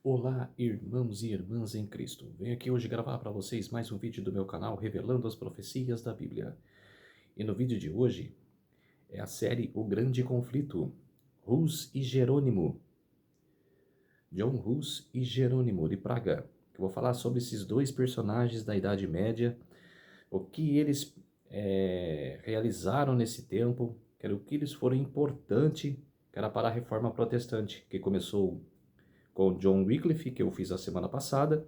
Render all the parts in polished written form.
Olá, irmãos e irmãs em Cristo. Venho aqui hoje gravar para vocês mais um vídeo do meu canal revelando as profecias da Bíblia. E no vídeo de hoje é a série O Grande Conflito, Rus e Jerônimo. John Hus e Jerônimo de Praga. Eu vou falar sobre esses dois personagens da Idade Média, o que eles realizaram nesse tempo, o que eles foram importantes para a Reforma Protestante, que começou com John Wycliffe, que eu fiz a semana passada,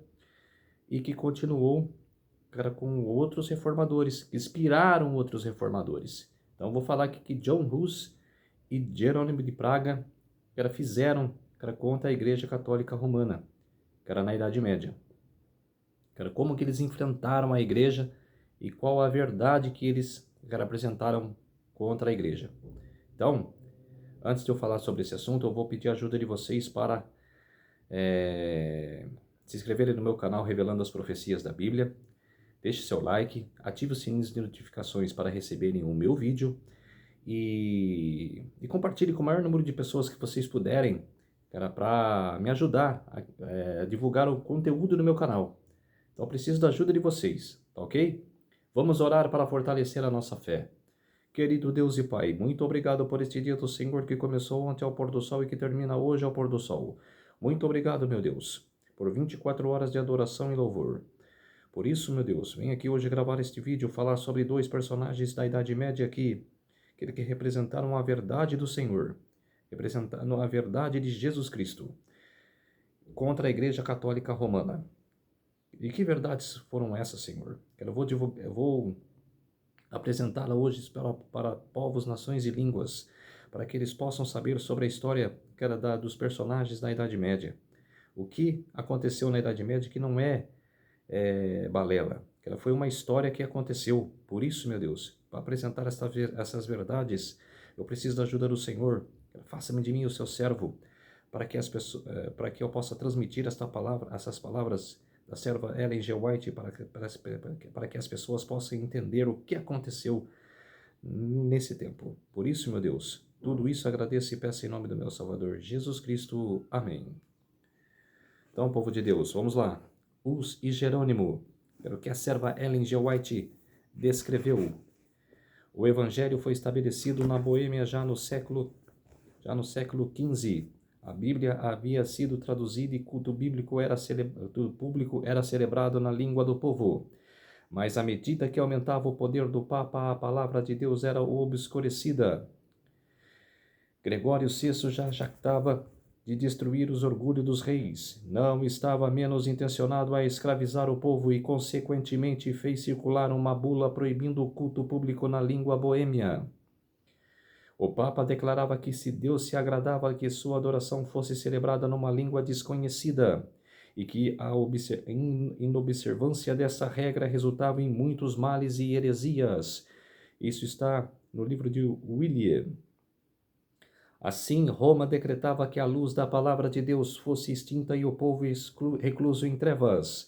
e que continuou, com outros reformadores, que inspiraram outros reformadores. Então, vou falar aqui que John Hus e Jerônimo de Praga, fizeram, contra a Igreja Católica Romana, na Idade Média. Como que eles enfrentaram a Igreja e qual a verdade que eles, apresentaram contra a Igreja. Então, antes de eu falar sobre esse assunto, eu vou pedir a ajuda de vocês para se inscreverem no meu canal Revelando as Profecias da Bíblia. Deixe seu like, ative o sininho de notificações para receberem o meu vídeo e compartilhe com o maior número de pessoas que vocês puderem, para me ajudar a divulgar o conteúdo do meu canal. Então eu preciso da ajuda de vocês, tá ok? Vamos orar para fortalecer a nossa fé. Querido Deus e Pai, muito obrigado por este dia do Senhor que começou ontem ao pôr do sol e que termina hoje ao pôr do sol. Muito obrigado, meu Deus, por 24 horas de adoração e louvor. Por isso, meu Deus, venho aqui hoje gravar este vídeo, falar sobre dois personagens da Idade Média que representaram a verdade do Senhor, representando a verdade de Jesus Cristo, contra a Igreja Católica Romana. E que verdades foram essas, Senhor? Eu vou apresentá-la hoje para povos, nações e línguas, para que eles possam saber sobre a história dos personagens da Idade Média. O que aconteceu na Idade Média que não é balela. Ela foi uma história que aconteceu. Por isso, meu Deus, para apresentar essas verdades, eu preciso da ajuda do Senhor. Faça-me de mim o seu servo, para que para que eu possa transmitir essas palavras da serva Ellen G. White, para que as pessoas possam entender o que aconteceu nesse tempo. Por isso, meu Deus, tudo isso agradeço e peço em nome do meu Salvador Jesus Cristo. Amém. Então, povo de Deus, vamos lá. Hus e Jerônimo, pelo que a serva Ellen G. White descreveu. O evangelho foi estabelecido na Boêmia já no século XV. A Bíblia havia sido traduzida e culto público era celebrado na língua do povo. Mas à medida que aumentava o poder do Papa, a palavra de Deus era obscurecida. Gregório VI já jactava de destruir os orgulhos dos reis. Não estava menos intencionado a escravizar o povo e, consequentemente, fez circular uma bula proibindo o culto público na língua boêmia. O Papa declarava que se Deus se agradava que sua adoração fosse celebrada numa língua desconhecida e que a inobservância dessa regra resultava em muitos males e heresias. Isso está no livro de William. Assim, Roma decretava que a luz da palavra de Deus fosse extinta e o povo recluso em trevas.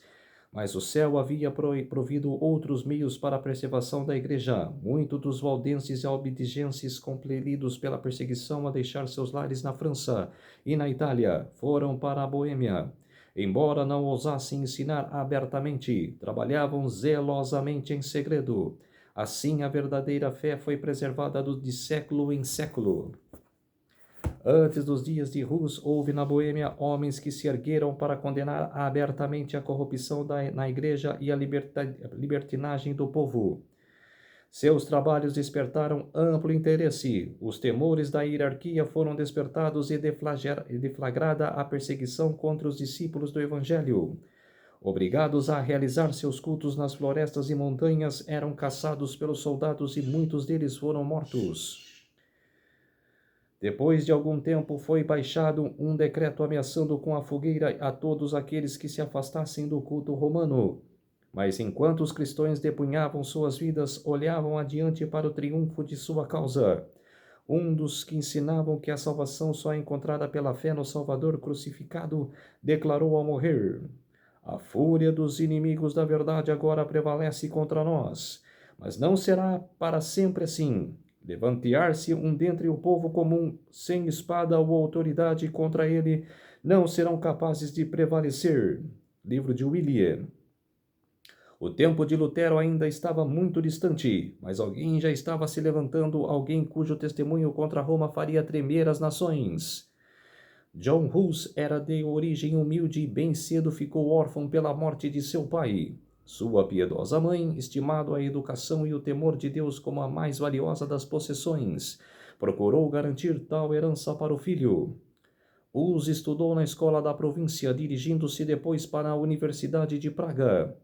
Mas o céu havia provido outros meios para a preservação da igreja. Muitos dos valdenses e albigenses, compelidos pela perseguição a deixar seus lares na França e na Itália, foram para a Boêmia. Embora não ousassem ensinar abertamente, trabalhavam zelosamente em segredo. Assim, a verdadeira fé foi preservada de século em século. Antes dos dias de Hus, houve na Boêmia homens que se ergueram para condenar abertamente a corrupção na igreja e a libertinagem do povo. Seus trabalhos despertaram amplo interesse. Os temores da hierarquia foram despertados e deflagrada a perseguição contra os discípulos do Evangelho. Obrigados a realizar seus cultos nas florestas e montanhas, eram caçados pelos soldados e muitos deles foram mortos. Depois de algum tempo foi baixado um decreto ameaçando com a fogueira a todos aqueles que se afastassem do culto romano. Mas enquanto os cristãos depunhavam suas vidas, olhavam adiante para o triunfo de sua causa. Um dos que ensinavam que a salvação só é encontrada pela fé no Salvador crucificado, declarou ao morrer: "A fúria dos inimigos da verdade agora prevalece contra nós, mas não será para sempre assim. Levantar-se um dentre o povo comum, sem espada ou autoridade contra ele, não serão capazes de prevalecer. Livro de William. O tempo de Lutero ainda estava muito distante, mas alguém já estava se levantando, alguém cujo testemunho contra Roma faria tremer as nações. John Hus era de origem humilde e bem cedo ficou órfão pela morte de seu pai. Sua piedosa mãe, estimando a educação e o temor de Deus como a mais valiosa das possessões, procurou garantir tal herança para o filho. Hus estudou na escola da província, dirigindo-se depois para a Universidade de Praga,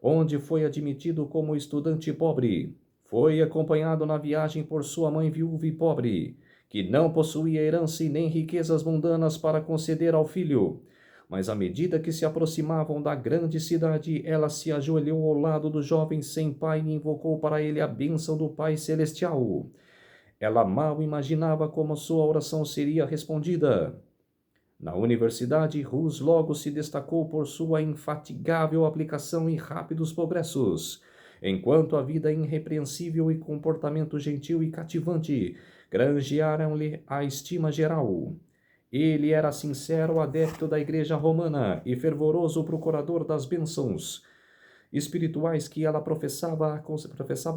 onde foi admitido como estudante pobre. Foi acompanhado na viagem por sua mãe viúva e pobre, que não possuía herança e nem riquezas mundanas para conceder ao filho. Mas à medida que se aproximavam da grande cidade, ela se ajoelhou ao lado do jovem sem pai e invocou para ele a bênção do Pai Celestial. Ela mal imaginava como sua oração seria respondida. Na universidade, Hus logo se destacou por sua infatigável aplicação e rápidos progressos, enquanto a vida irrepreensível e comportamento gentil e cativante granjearam-lhe a estima geral. Ele era sincero adepto da Igreja Romana e fervoroso procurador das bênçãos espirituais que ela professava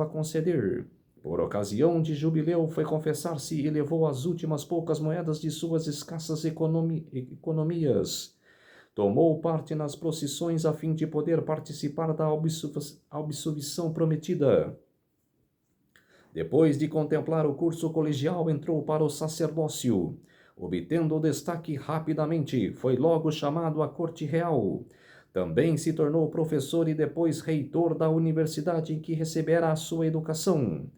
conceder. Por ocasião de jubileu, foi confessar-se e levou as últimas poucas moedas de suas escassas economias. Tomou parte nas procissões a fim de poder participar da absolvição prometida. Depois de contemplar o curso colegial, entrou para o sacerdócio. Obtendo o destaque rapidamente, foi logo chamado à corte real. Também se tornou professor e depois reitor da universidade em que recebera a sua educação.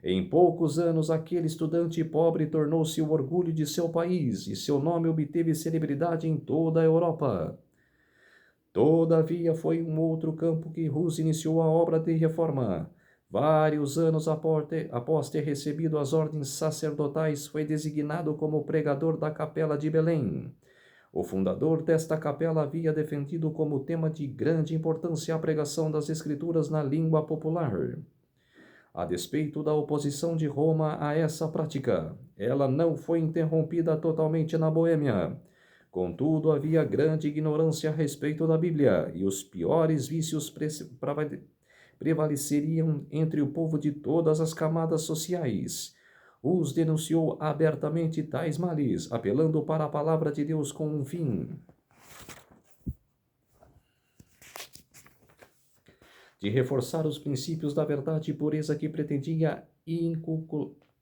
Em poucos anos, aquele estudante pobre tornou-se o orgulho de seu país e seu nome obteve celebridade em toda a Europa. Todavia, foi um outro campo que Hus iniciou a obra de reforma. Vários anos após ter recebido as ordens sacerdotais, foi designado como pregador da Capela de Belém. O fundador desta capela havia defendido como tema de grande importância a pregação das Escrituras na língua popular. A despeito da oposição de Roma a essa prática, ela não foi interrompida totalmente na Boêmia. Contudo, havia grande ignorância a respeito da Bíblia, e os piores vícios prevaleceriam entre o povo de todas as camadas sociais. Hus denunciou abertamente tais males, apelando para a palavra de Deus com um fim de reforçar os princípios da verdade e pureza que pretendia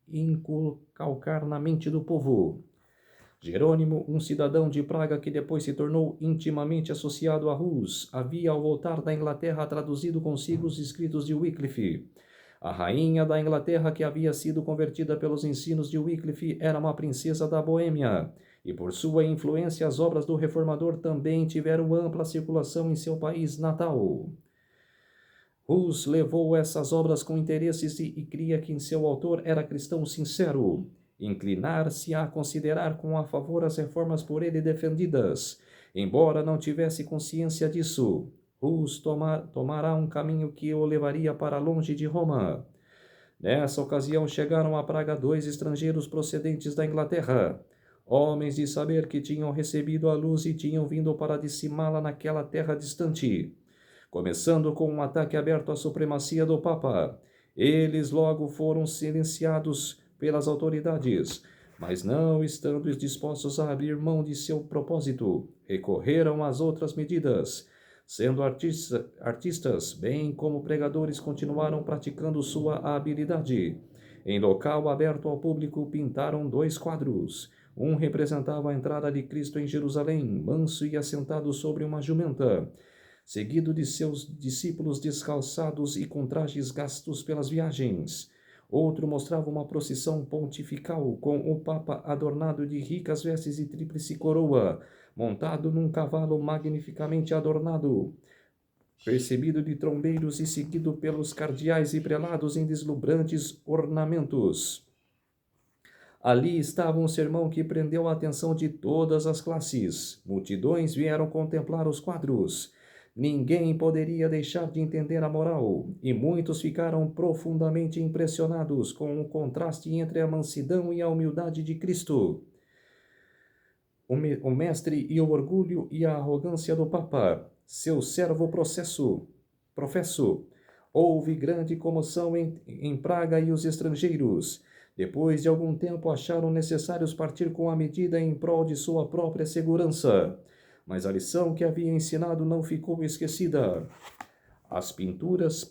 inculcar na mente do povo. Jerônimo, um cidadão de Praga que depois se tornou intimamente associado a Hus, havia ao voltar da Inglaterra traduzido consigo os escritos de Wycliffe. A rainha da Inglaterra, que havia sido convertida pelos ensinos de Wycliffe, era uma princesa da Boêmia, e por sua influência as obras do reformador também tiveram ampla circulação em seu país natal. Hus levou essas obras com interesses e cria que seu autor era cristão sincero. Inclinar-se a considerar com a favor as reformas por ele defendidas, embora não tivesse consciência disso. Hus tomará um caminho que o levaria para longe de Roma. Nessa ocasião chegaram a Praga 2 estrangeiros procedentes da Inglaterra, homens de saber que tinham recebido a luz e tinham vindo para dizimá-la naquela terra distante. Começando com um ataque aberto à supremacia do Papa, eles logo foram silenciados pelas autoridades, mas não estando dispostos a abrir mão de seu propósito, recorreram às outras medidas. Sendo artistas, bem como pregadores, continuaram praticando sua habilidade. Em local aberto ao público, pintaram 2 quadros. Um representava a entrada de Cristo em Jerusalém, manso e assentado sobre uma jumenta, seguido de seus discípulos descalçados e com trajes gastos pelas viagens. Outro mostrava uma procissão pontifical, com o Papa adornado de ricas vestes e tríplice coroa, montado num cavalo magnificamente adornado, percebido de trombeiros e seguido pelos cardeais e prelados em deslumbrantes ornamentos. Ali estava um sermão que prendeu a atenção de todas as classes. Multidões vieram contemplar os quadros. Ninguém poderia deixar de entender a moral, e muitos ficaram profundamente impressionados com o contraste entre a mansidão e a humildade de Cristo. o mestre e o orgulho e a arrogância do Papa, seu servo professo. Houve grande comoção em Praga e os estrangeiros. Depois de algum tempo acharam necessários partir com a medida em prol de sua própria segurança. Mas a lição que havia ensinado não ficou esquecida. As pinturas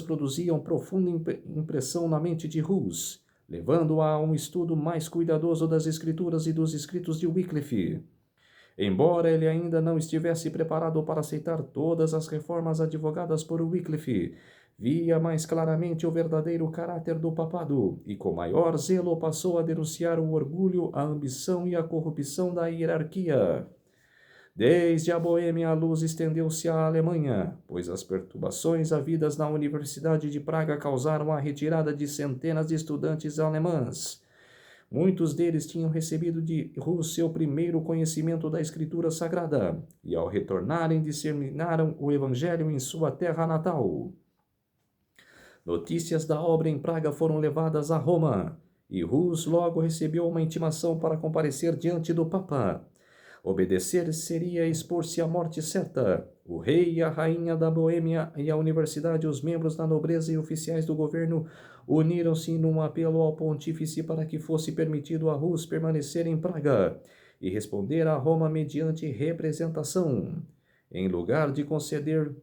produziam profunda impressão na mente de Hus, levando-a a um estudo mais cuidadoso das escrituras e dos escritos de Wycliffe. Embora ele ainda não estivesse preparado para aceitar todas as reformas advogadas por Wycliffe, via mais claramente o verdadeiro caráter do papado e com maior zelo passou a denunciar o orgulho, a ambição e a corrupção da hierarquia. Desde a Boêmia, a luz estendeu-se à Alemanha, pois as perturbações havidas na Universidade de Praga causaram a retirada de centenas de estudantes alemães. Muitos deles tinham recebido de Hus seu primeiro conhecimento da Escritura Sagrada, e ao retornarem disseminaram o Evangelho em sua terra natal. Notícias da obra em Praga foram levadas a Roma, e Hus logo recebeu uma intimação para comparecer diante do Papa. Obedecer seria expor-se à morte certa. O rei e a rainha da Boêmia e a universidade, os membros da nobreza e oficiais do governo uniram-se num apelo ao pontífice para que fosse permitido a Hus permanecer em Praga e responder a Roma mediante representação. Em lugar de conceder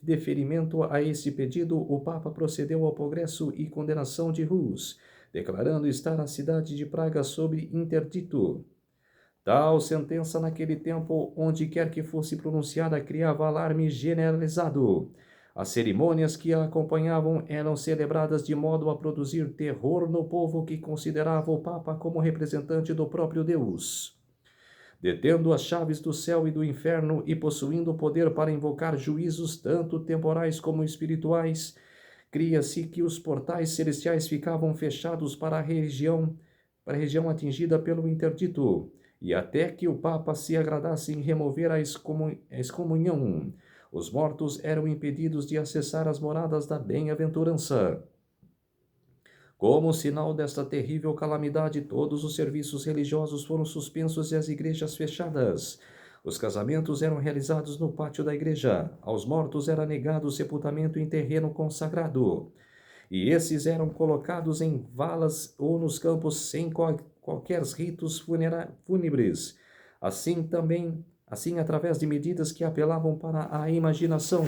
deferimento a esse pedido, o Papa procedeu ao progresso e condenação de Hus, declarando estar a cidade de Praga sob interdito. Tal sentença naquele tempo, onde quer que fosse pronunciada, criava alarme generalizado. As cerimônias que a acompanhavam eram celebradas de modo a produzir terror no povo que considerava o Papa como representante do próprio Deus. Detendo as chaves do céu e do inferno e possuindo o poder para invocar juízos tanto temporais como espirituais, cria-se que os portais celestiais ficavam fechados para a região atingida pelo interdito, e até que o Papa se agradasse em remover a excomunhão, os mortos eram impedidos de acessar as moradas da bem-aventurança. Como sinal desta terrível calamidade, todos os serviços religiosos foram suspensos e as igrejas fechadas. Os casamentos eram realizados no pátio da igreja. Aos mortos era negado sepultamento em terreno consagrado. E esses eram colocados em valas ou nos campos sem qualquer ritos fúnebres. Assim através de medidas que apelavam para a imaginação.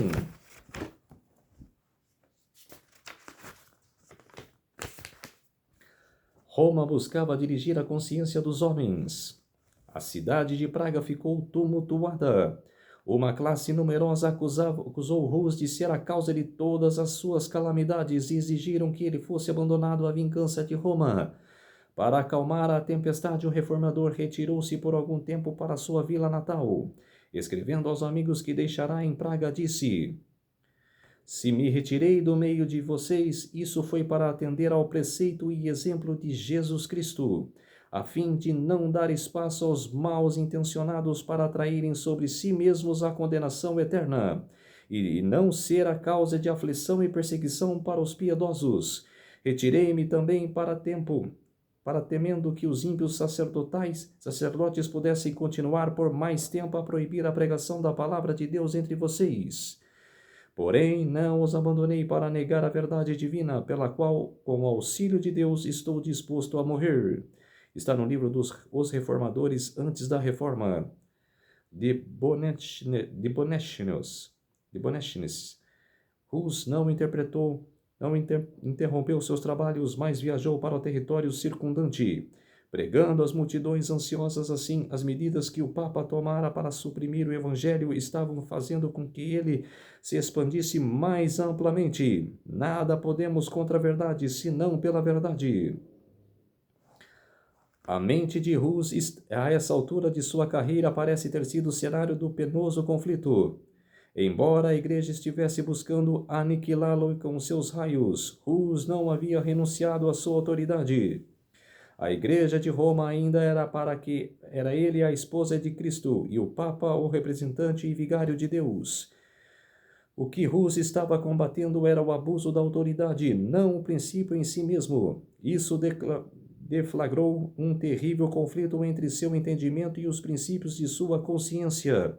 Roma buscava dirigir a consciência dos homens. A cidade de Praga ficou tumultuada. Uma classe numerosa acusou Hus de ser a causa de todas as suas calamidades e exigiram que ele fosse abandonado à vingança de Roma. Para acalmar a tempestade, o reformador retirou-se por algum tempo para sua vila natal. Escrevendo aos amigos que deixará em Praga, disse: "Se me retirei do meio de vocês, isso foi para atender ao preceito e exemplo de Jesus Cristo, a fim de não dar espaço aos maus intencionados para atraírem sobre si mesmos a condenação eterna, e não ser a causa de aflição e perseguição para os piedosos. Retirei-me também para temendo que os ímpios sacerdotes pudessem continuar por mais tempo a proibir a pregação da palavra de Deus entre vocês. Porém, não os abandonei para negar a verdade divina, pela qual, com o auxílio de Deus, estou disposto a morrer." Está no livro dos Os Reformadores antes da Reforma, de Bonestius. Hus não interrompeu seus trabalhos, mas viajou para o território circundante, pregando às multidões ansiosas. Assim, as medidas que o Papa tomara para suprimir o Evangelho estavam fazendo com que ele se expandisse mais amplamente. Nada podemos contra a verdade, senão pela verdade. A mente de Hus, a essa altura de sua carreira, parece ter sido o cenário do penoso conflito. Embora a igreja estivesse buscando aniquilá-lo com seus raios, Hus não havia renunciado à sua autoridade. A igreja de Roma ainda era ele a esposa de Cristo e o Papa o representante e vigário de Deus. O que Hus estava combatendo era o abuso da autoridade, não o princípio em si mesmo. Isso deflagrou um terrível conflito entre seu entendimento e os princípios de sua consciência.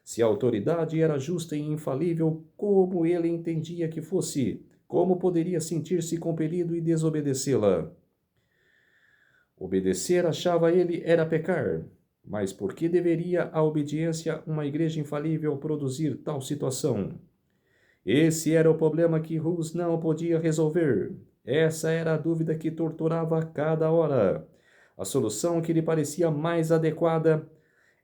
Se a autoridade era justa e infalível, como ele entendia que fosse, como poderia sentir-se compelido e desobedecê-la? Obedecer, achava ele, era pecar. Mas por que deveria a obediência a uma igreja infalível produzir tal situação? Esse era o problema que Hus não podia resolver. Essa era a dúvida que torturava a cada hora. A solução que lhe parecia mais adequada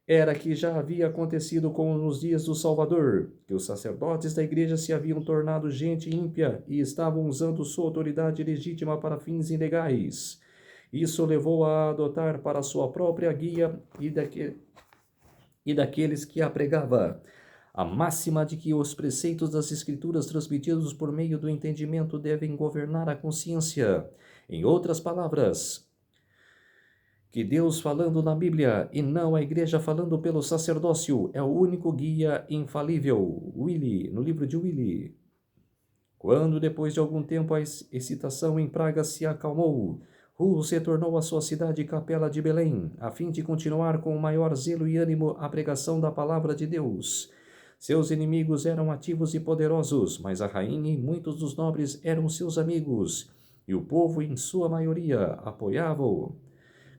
era que já havia acontecido como nos dias do Salvador, que os sacerdotes da igreja se haviam tornado gente ímpia e estavam usando sua autoridade legítima para fins ilegais. Isso levou a adotar para sua própria guia e daqueles que a pregava a máxima de que os preceitos das Escrituras transmitidos por meio do entendimento devem governar a consciência. Em outras palavras, que Deus falando na Bíblia e não a igreja falando pelo sacerdócio é o único guia infalível. Willie, no livro de Willie. Quando, depois de algum tempo, a excitação em Praga se acalmou, Hus retornou à sua cidade capela de Belém, a fim de continuar com maior zelo e ânimo a pregação da palavra de Deus. Seus inimigos eram ativos e poderosos, mas a rainha e muitos dos nobres eram seus amigos, e o povo, em sua maioria, apoiava-o.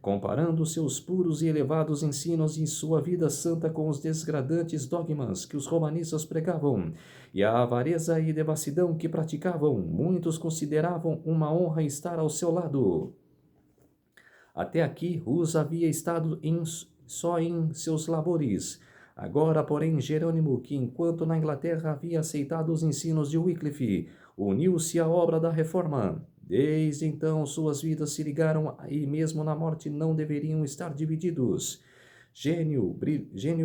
Comparando seus puros e elevados ensinos e sua vida santa com os desgradantes dogmas que os romanistas pregavam e a avareza e devassidão que praticavam, muitos consideravam uma honra estar ao seu lado. Até aqui, Hus havia estado só em seus labores. Agora, porém, Jerônimo, que enquanto na Inglaterra havia aceitado os ensinos de Wycliffe, uniu-se à obra da reforma. Desde então, suas vidas se ligaram e mesmo na morte não deveriam estar divididos. Gênio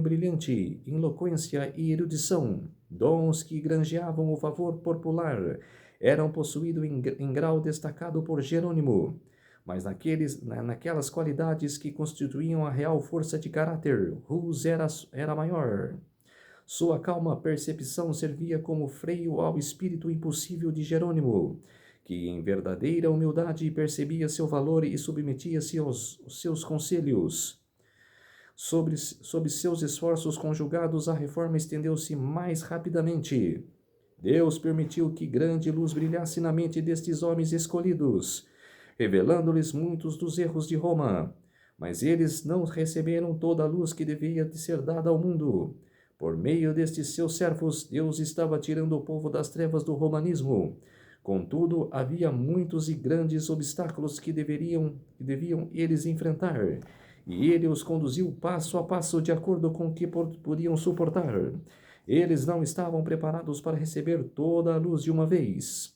brilhante, eloquência e erudição, dons que granjeavam o favor popular, eram possuídos em grau destacado por Jerônimo. Mas naquelas qualidades que constituíam a real força de caráter, Hus era maior. Sua calma percepção servia como freio ao espírito impossível de Jerônimo, que em verdadeira humildade percebia seu valor e submetia-se aos seus conselhos. Sob seus esforços conjugados, a reforma estendeu-se mais rapidamente. Deus permitiu que grande luz brilhasse na mente destes homens escolhidos, revelando-lhes muitos dos erros de Roma. Mas eles não receberam toda a luz que devia de ser dada ao mundo. Por meio destes seus servos, Deus estava tirando o povo das trevas do romanismo. Contudo, havia muitos e grandes obstáculos que deviam eles enfrentar, e ele os conduziu passo a passo de acordo com o que podiam suportar. Eles não estavam preparados para receber toda a luz de uma vez.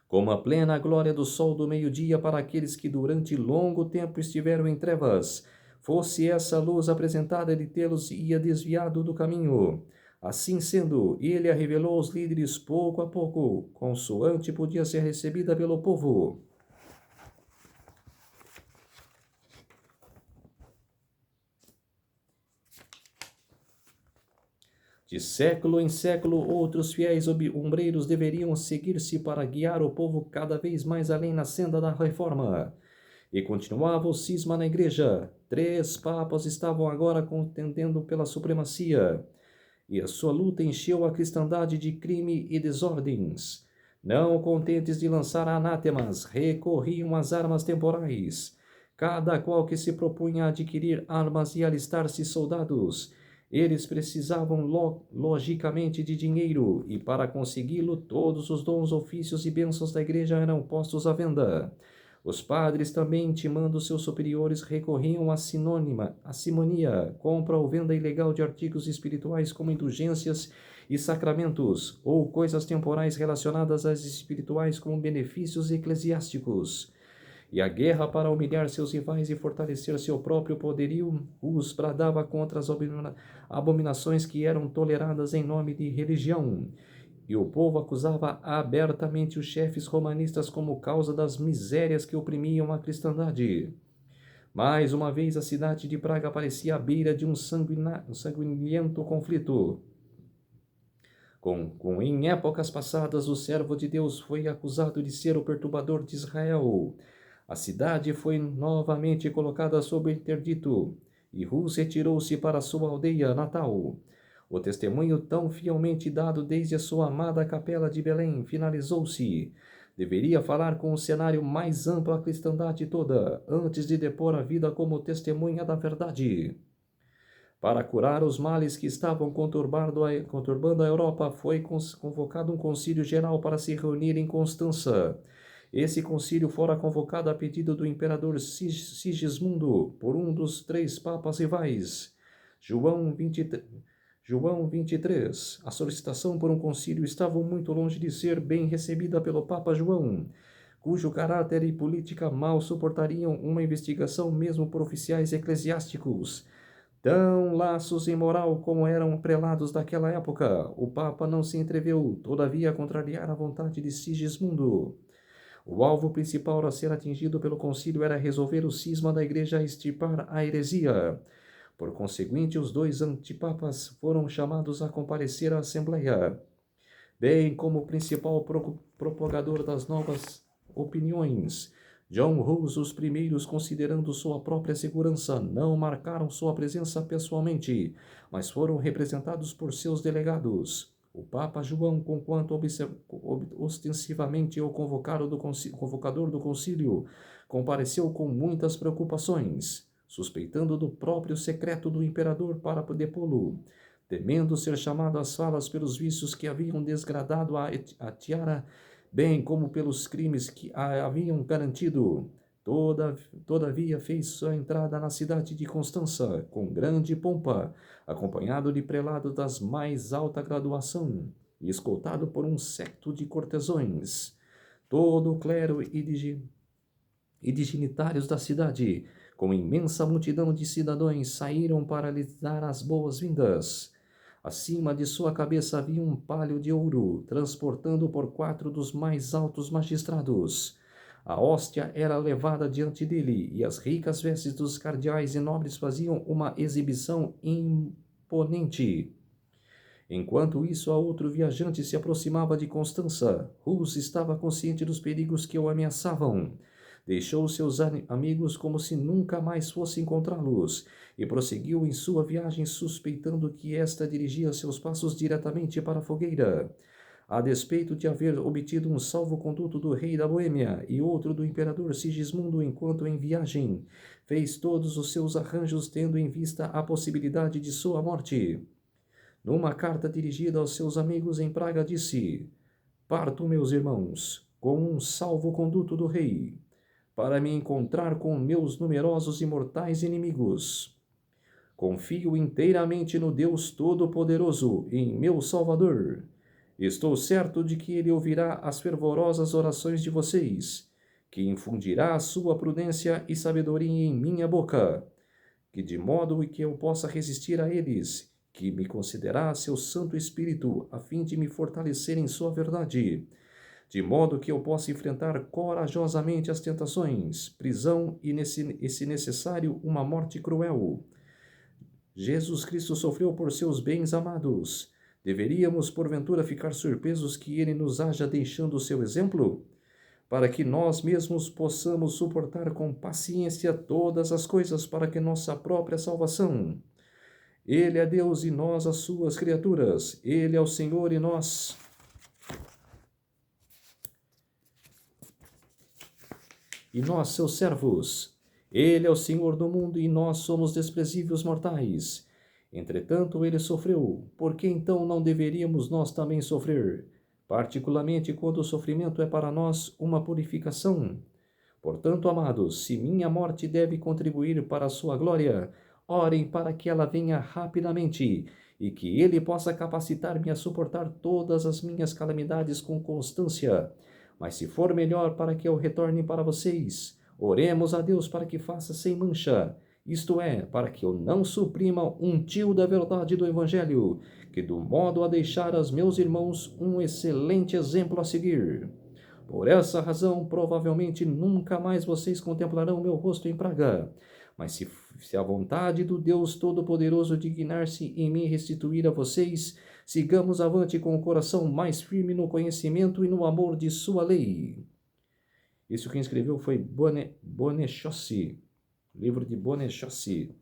Como a plena glória do sol do meio-dia para aqueles que durante longo tempo estiveram em trevas, fosse essa luz apresentada, ele tê-los ia desviado do caminho. Assim sendo, ele a revelou aos líderes pouco a pouco, consoante podia ser recebida pelo povo. De século em século, outros fiéis ombreiros deveriam seguir-se para guiar o povo cada vez mais além na senda da reforma. E continuava o cisma na igreja. 3 papas estavam agora contendendo pela supremacia, e a sua luta encheu a cristandade de crime e desordens. Não contentes de lançar anatemas, recorriam às armas temporais. Cada qual que se propunha a adquirir armas e alistar-se soldados, eles precisavam logicamente de dinheiro, e para consegui-lo todos os dons, ofícios e bênçãos da igreja eram postos à venda. Os padres também, intimando seus superiores, recorriam à simonia, compra ou venda ilegal de artigos espirituais como indulgências e sacramentos, ou coisas temporais relacionadas às espirituais como benefícios eclesiásticos. E a guerra para humilhar seus rivais e fortalecer seu próprio poderio os bradava contra as abominações que eram toleradas em nome de religião. E o povo acusava abertamente os chefes romanistas como causa das misérias que oprimiam a cristandade. Mais uma vez a cidade de Praga parecia à beira de um sanguinolento conflito. Em épocas passadas, o servo de Deus foi acusado de ser o perturbador de Israel. A cidade foi novamente colocada sob interdito, e Rus retirou-se para sua aldeia natal. O testemunho tão fielmente dado desde a sua amada capela de Belém finalizou-se. Deveria falar com um cenário mais amplo à cristandade toda, antes de depor a vida como testemunha da verdade. Para curar os males que estavam conturbando a Europa, foi convocado um concílio geral para se reunir em Constança. Esse concílio fora convocado a pedido do imperador Sigismundo por um dos três papas rivais, João XXIII. A solicitação por um concílio estava muito longe de ser bem recebida pelo Papa João, cujo caráter e política mal suportariam uma investigação mesmo por oficiais eclesiásticos. Tão laços em moral como eram prelados daquela época, o Papa não se entreveu, todavia, a contrariar a vontade de Sigismundo. O alvo principal a ser atingido pelo concílio era resolver o cisma da Igreja a extirpar a heresia. Por conseguinte, os dois antipapas foram chamados a comparecer à Assembleia, bem como o principal propagador das novas opiniões. John Hus, os primeiros, considerando sua própria segurança, não marcaram sua presença pessoalmente, mas foram representados por seus delegados. O Papa João, conquanto ostensivamente o convocador do concílio, compareceu com muitas preocupações, suspeitando do próprio secreto do imperador para depô-lo, temendo ser chamado às falas pelos vícios que haviam desgradado a tiara, bem como pelos crimes que a haviam garantido. Todavia fez sua entrada na cidade de Constança com grande pompa, acompanhado de prelados das mais alta graduação e escoltado por um séquito de cortesões. Todo o clero e dignitários da cidade, com imensa multidão de cidadãos, saíram para lhe dar as boas-vindas. Acima de sua cabeça havia um palio de ouro, transportando por 4 dos mais altos magistrados. A hóstia era levada diante dele, e as ricas vestes dos cardeais e nobres faziam uma exibição imponente. Enquanto isso, a outro viajante se aproximava de Constança. Rus estava consciente dos perigos que o ameaçavam. Deixou seus amigos como se nunca mais fosse encontrá-los, e prosseguiu em sua viagem suspeitando que esta dirigia seus passos diretamente para a fogueira. A despeito de haver obtido um salvo-conduto do rei da Boêmia e outro do imperador Sigismundo enquanto em viagem, fez todos os seus arranjos tendo em vista a possibilidade de sua morte. Numa carta dirigida aos seus amigos em Praga, disse: "Parto, meus irmãos, com um salvo-conduto do rei, para me encontrar com meus numerosos e mortais inimigos. Confio inteiramente no Deus Todo-Poderoso, em meu Salvador. Estou certo de que Ele ouvirá as fervorosas orações de vocês, que infundirá a sua prudência e sabedoria em minha boca, que de modo que eu possa resistir a eles, que me concederá seu Santo Espírito, a fim de me fortalecer em sua verdade, de modo que eu possa enfrentar corajosamente as tentações, prisão e, se necessário, uma morte cruel. Jesus Cristo sofreu por seus bens amados. Deveríamos, porventura, ficar surpresos que ele nos haja deixando o seu exemplo? Para que nós mesmos possamos suportar com paciência todas as coisas para que nossa própria salvação. Ele é Deus e nós as suas criaturas. Ele é o Senhor e nós seus servos. Ele é o Senhor do mundo e nós somos desprezíveis mortais. Entretanto, ele sofreu, por que então não deveríamos nós também sofrer, particularmente quando o sofrimento é para nós uma purificação? Portanto, amados, se minha morte deve contribuir para a sua glória, orem para que ela venha rapidamente e que ele possa capacitar-me a suportar todas as minhas calamidades com constância. Mas se for melhor para que eu retorne para vocês, oremos a Deus para que faça sem mancha, isto é, para que eu não suprima um tio da verdade do Evangelho, que do modo a deixar aos meus irmãos um excelente exemplo a seguir. Por essa razão, provavelmente nunca mais vocês contemplarão meu rosto em Praga. Mas se a vontade do Deus Todo-Poderoso dignar-se em me restituir a vocês, sigamos avante com o coração mais firme no conhecimento e no amor de sua lei." Isso quem escreveu foi Bonechossi, livro de Bonechossi.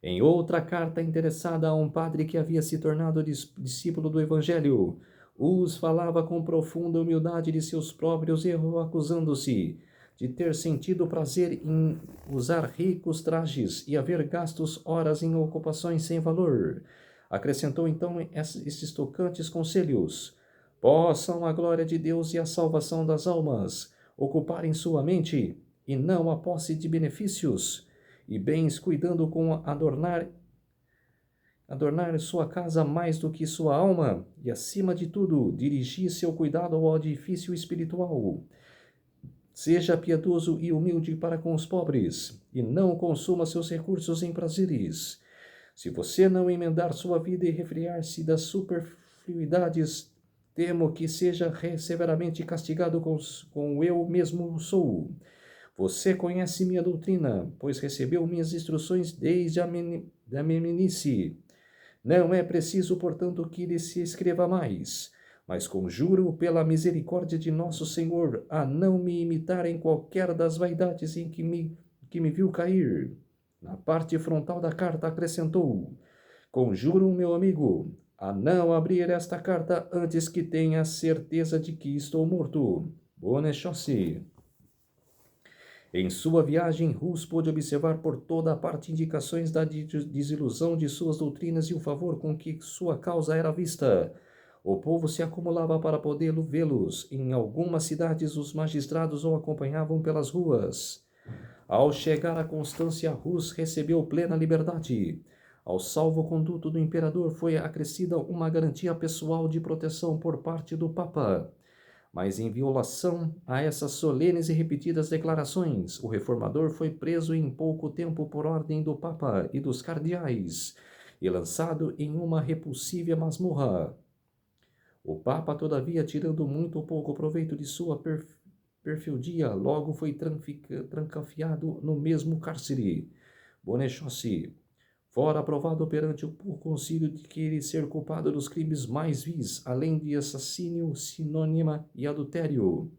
Em outra carta endereçada a um padre que havia se tornado discípulo do Evangelho, Hus falava com profunda humildade de seus próprios erros, acusando-se de ter sentido prazer em usar ricos trajes e haver gastos horas em ocupações sem valor. Acrescentou então esses tocantes conselhos: possam a glória de Deus e a salvação das almas ocuparem sua mente, e não a posse de benefícios e bens, cuidando com adornar sua casa mais do que sua alma, e acima de tudo, dirigir seu cuidado ao edifício espiritual. Seja piedoso e humilde para com os pobres, e não consuma seus recursos em prazeres. Se você não emendar sua vida e refriar-se das superfluidades, temo que seja severamente castigado com eu mesmo sou. Você conhece minha doutrina, pois recebeu minhas instruções desde a meninice. Não é preciso, portanto, que lhe se escreva mais, mas conjuro pela misericórdia de nosso Senhor a não me imitar em qualquer das vaidades em que me viu cair. Na parte frontal da carta acrescentou: conjuro, meu amigo, a não abrir esta carta antes que tenha certeza de que estou morto. Bonechossi. Em sua viagem, Hus pôde observar por toda a parte indicações da desilusão de suas doutrinas e o favor com que sua causa era vista. O povo se acumulava para poder vê-los. Em algumas cidades, os magistrados o acompanhavam pelas ruas. Ao chegar a Constância, Hus recebeu plena liberdade. Ao salvo-conduto do imperador foi acrescida uma garantia pessoal de proteção por parte do Papa. Mas em violação a essas solenes e repetidas declarações, o reformador foi preso em pouco tempo por ordem do Papa e dos cardeais e lançado em uma repulsiva masmorra. O Papa, todavia, tirando muito pouco proveito de sua perfidia, logo foi trancafiado no mesmo cárcere. Bonechossi, fora provado perante o concílio de que ele ser culpado dos crimes mais vis, além de assassínio, sinônima e adultério.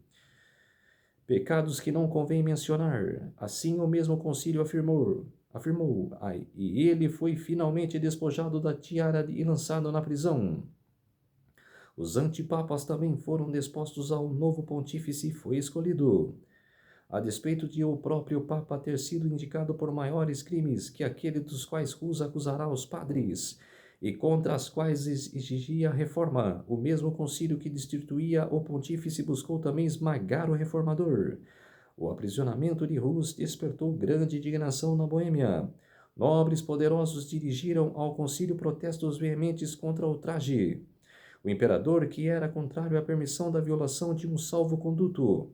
Pecados que não convém mencionar. Assim o mesmo concílio afirmou, e ele foi finalmente despojado da tiara e lançado na prisão. Os antipapas também foram dispostos ao novo pontífice foi escolhido. A despeito de o próprio Papa ter sido indicado por maiores crimes que aquele dos quais Hus acusará os padres, e contra as quais exigia reforma, o mesmo concílio que destituía o pontífice buscou também esmagar o reformador. O aprisionamento de Hus despertou grande indignação na Boêmia. Nobres poderosos dirigiram ao concílio protestos veementes contra o traje. O imperador, que era contrário à permissão da violação de um salvo-conduto,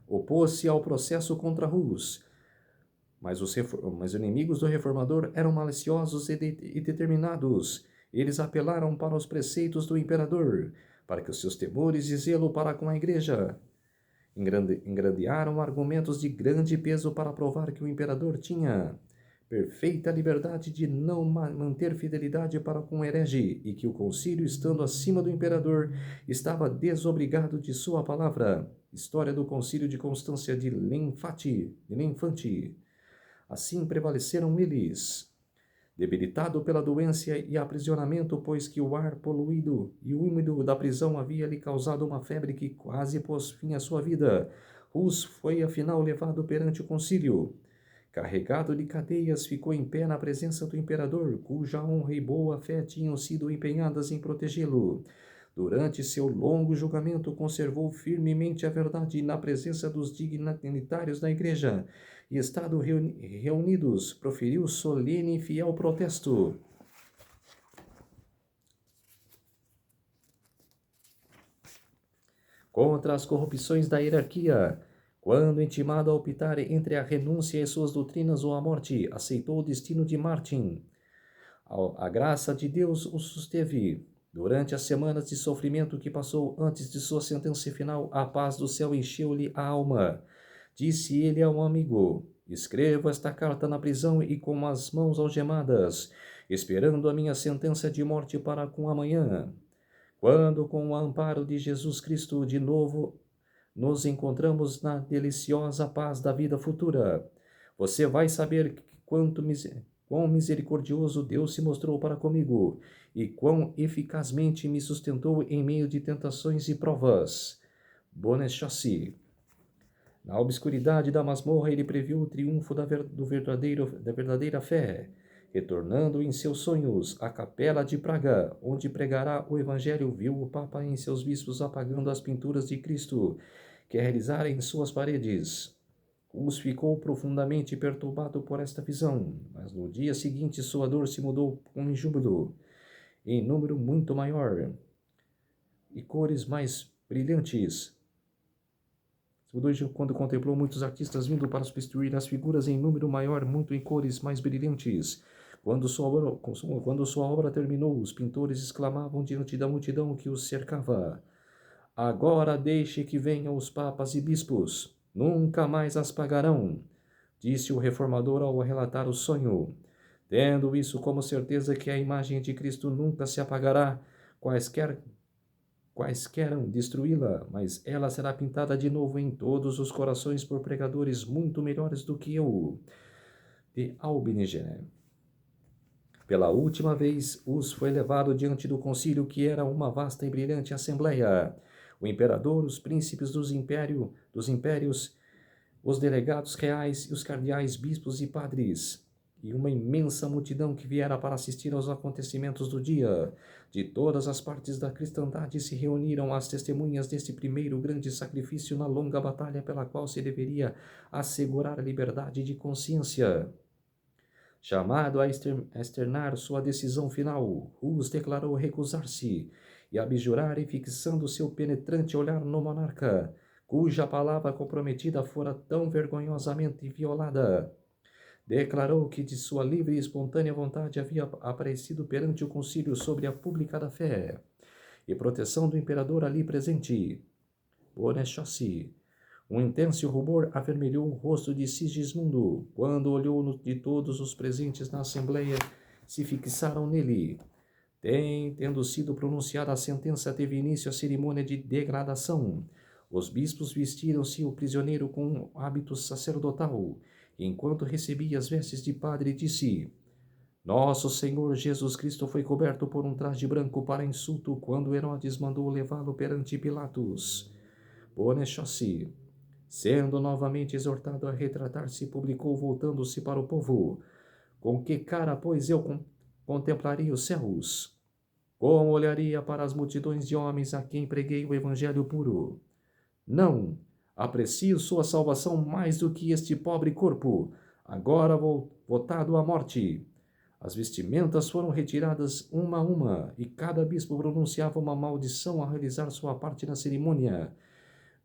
opôs-se ao processo contra Hus, mas os inimigos do reformador eram maliciosos e determinados. Eles apelaram para os preceitos do imperador, para que os seus temores e zelo para com a igreja engrandearam argumentos de grande peso para provar que o imperador tinha perfeita liberdade de não manter fidelidade para com o herege, e que o concílio, estando acima do imperador, estava desobrigado de sua palavra. História do concílio de Constância de Lenfante. Assim prevaleceram eles, debilitado pela doença e aprisionamento, pois que o ar poluído e úmido da prisão havia lhe causado uma febre que quase pôs fim à sua vida. Hus foi afinal levado perante o concílio. Carregado de cadeias, ficou em pé na presença do imperador, cuja honra e boa fé tinham sido empenhadas em protegê-lo. Durante seu longo julgamento, conservou firmemente a verdade na presença dos dignitários da igreja, e, estado reunidos, proferiu solene e fiel protesto. Contra as corrupções da hierarquia. Quando intimado a optar entre a renúncia e suas doutrinas ou a morte, aceitou o destino de Martim. A graça de Deus o susteve. Durante as semanas de sofrimento que passou antes de sua sentença final, a paz do céu encheu-lhe a alma. Disse ele a um amigo: Escrevo esta carta na prisão e com as mãos algemadas, esperando a minha sentença de morte para com amanhã, quando, com o amparo de Jesus Cristo, de novo nos encontramos na deliciosa paz da vida futura. Você vai saber quão misericordioso Deus se mostrou para comigo e quão eficazmente me sustentou em meio de tentações e provas. Bonne chance. Na obscuridade da masmorra, ele previu o triunfo da verdadeira fé, retornando em seus sonhos à capela de Praga, onde pregará o Evangelho, viu o Papa em seus bispos apagando as pinturas de Cristo que realizara em suas paredes. Hus ficou profundamente perturbado por esta visão, mas no dia seguinte sua dor se mudou em júbilo, em número muito maior e cores mais brilhantes. Quando contemplou muitos artistas vindo para substituir as figuras em número maior, muito em cores mais brilhantes. Quando sua obra terminou, os pintores exclamavam diante da multidão que os cercava: agora deixe que venham os papas e bispos, nunca mais as pagarão, disse o reformador ao relatar o sonho. Tendo isso como certeza que a imagem de Cristo nunca se apagará, quaisqueram destruí-la, mas ela será pintada de novo em todos os corações por pregadores muito melhores do que eu. De Albinegene. Pela última vez, Hus foi levado diante do concílio, que era uma vasta e brilhante assembleia. O imperador, os príncipes dos impérios, os delegados reais e os cardeais, bispos e padres, e uma imensa multidão que viera para assistir aos acontecimentos do dia. De todas as partes da cristandade se reuniram as testemunhas deste primeiro grande sacrifício na longa batalha pela qual se deveria assegurar a liberdade de consciência. Chamado a externar sua decisão final, Hus declarou recusar-se e abjurar, e fixando seu penetrante olhar no monarca, cuja palavra comprometida fora tão vergonhosamente violada, declarou que de sua livre e espontânea vontade havia aparecido perante o concílio sobre a pública da fé e proteção do imperador ali presente. Bonne chance. Um intenso rubor avermelhou o rosto de Sigismundo, quando olhou de todos os presentes na assembleia, se fixaram nele. Tendo sido pronunciada a sentença, teve início a cerimônia de degradação. Os bispos vestiram-se o prisioneiro com um hábito sacerdotal, e enquanto recebia as vestes de padre, disse: Nosso Senhor Jesus Cristo foi coberto por um traje branco para insulto quando Herodes mandou levá-lo perante Pilatos. Bonne chance. Sendo novamente exortado a retratar-se, publicou, voltando-se para o povo: Com que cara, pois, eu contemplaria os céus? Como olharia para as multidões de homens a quem preguei o evangelho puro? Não, aprecio sua salvação mais do que este pobre corpo, agora votado à morte. As vestimentas foram retiradas uma a uma, e cada bispo pronunciava uma maldição ao realizar sua parte na cerimônia.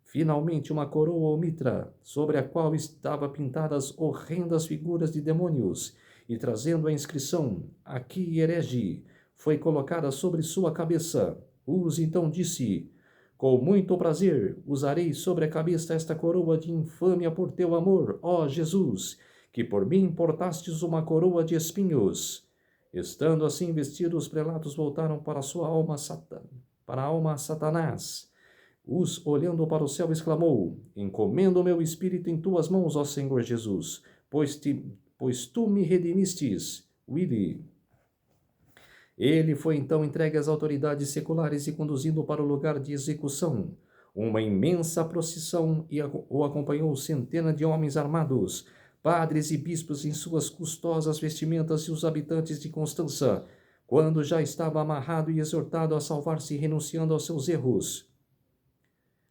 Finalmente, uma coroa ou mitra, sobre a qual estavam pintadas horrendas figuras de demônios, e trazendo a inscrição, aqui herege, foi colocada sobre sua cabeça. Hus então disse: Com muito prazer usarei sobre a cabeça esta coroa de infâmia por teu amor, ó Jesus, que por mim portastes uma coroa de espinhos. Estando assim vestidos, os prelados voltaram para a alma Satanás. Hus, olhando para o céu, exclamou: Encomendo o meu espírito em tuas mãos, ó Senhor Jesus, pois tu me redimistes. Willi. Ele foi então entregue às autoridades seculares e conduzido para o lugar de execução. Uma imensa procissão o acompanhou, centenas de homens armados, padres e bispos em suas custosas vestimentas, e os habitantes de Constança, quando já estava amarrado e exortado a salvar-se, renunciando aos seus erros.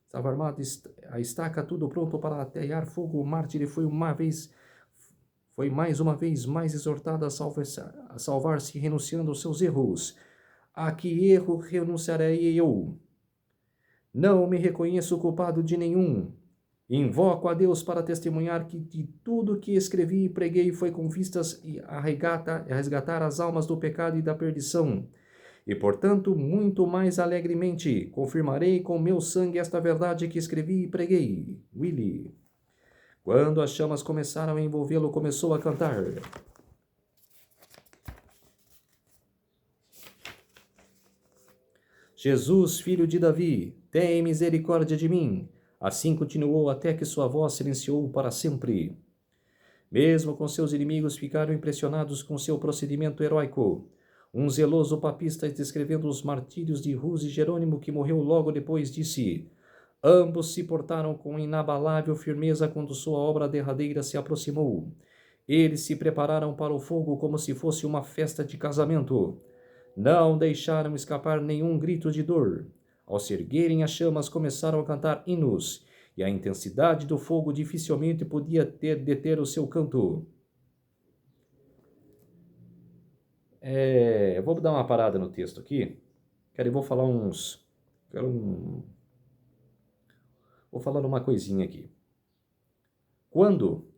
Estava armado a estaca, tudo pronto para atear fogo. O mártir foi mais uma vez mais exortado a salvar-se, renunciando aos seus erros. A que erro renunciarei eu? Não me reconheço culpado de nenhum. Invoco a Deus para testemunhar que de tudo que escrevi e preguei foi com vistas a resgatar as almas do pecado e da perdição. E, portanto, muito mais alegremente confirmarei com meu sangue esta verdade que escrevi e preguei. Willi. Quando as chamas começaram a envolvê-lo, começou a cantar: Jesus, filho de Davi, tem misericórdia de mim. Assim continuou até que sua voz silenciou para sempre. Mesmo com seus inimigos ficaram impressionados com seu procedimento heróico. Um zeloso papista, descrevendo os martírios de Rus e Jerônimo, que morreu logo depois, disse: ambos se portaram com inabalável firmeza quando sua obra derradeira se aproximou. Eles se prepararam para o fogo como se fosse uma festa de casamento. Não deixaram escapar nenhum grito de dor. Ao se erguerem as chamas, começaram a cantar hinos, e a intensidade do fogo dificilmente podia deter o seu canto. Eu vou dar uma parada no texto aqui. Vou falar Vou falar uma coisinha aqui. Quando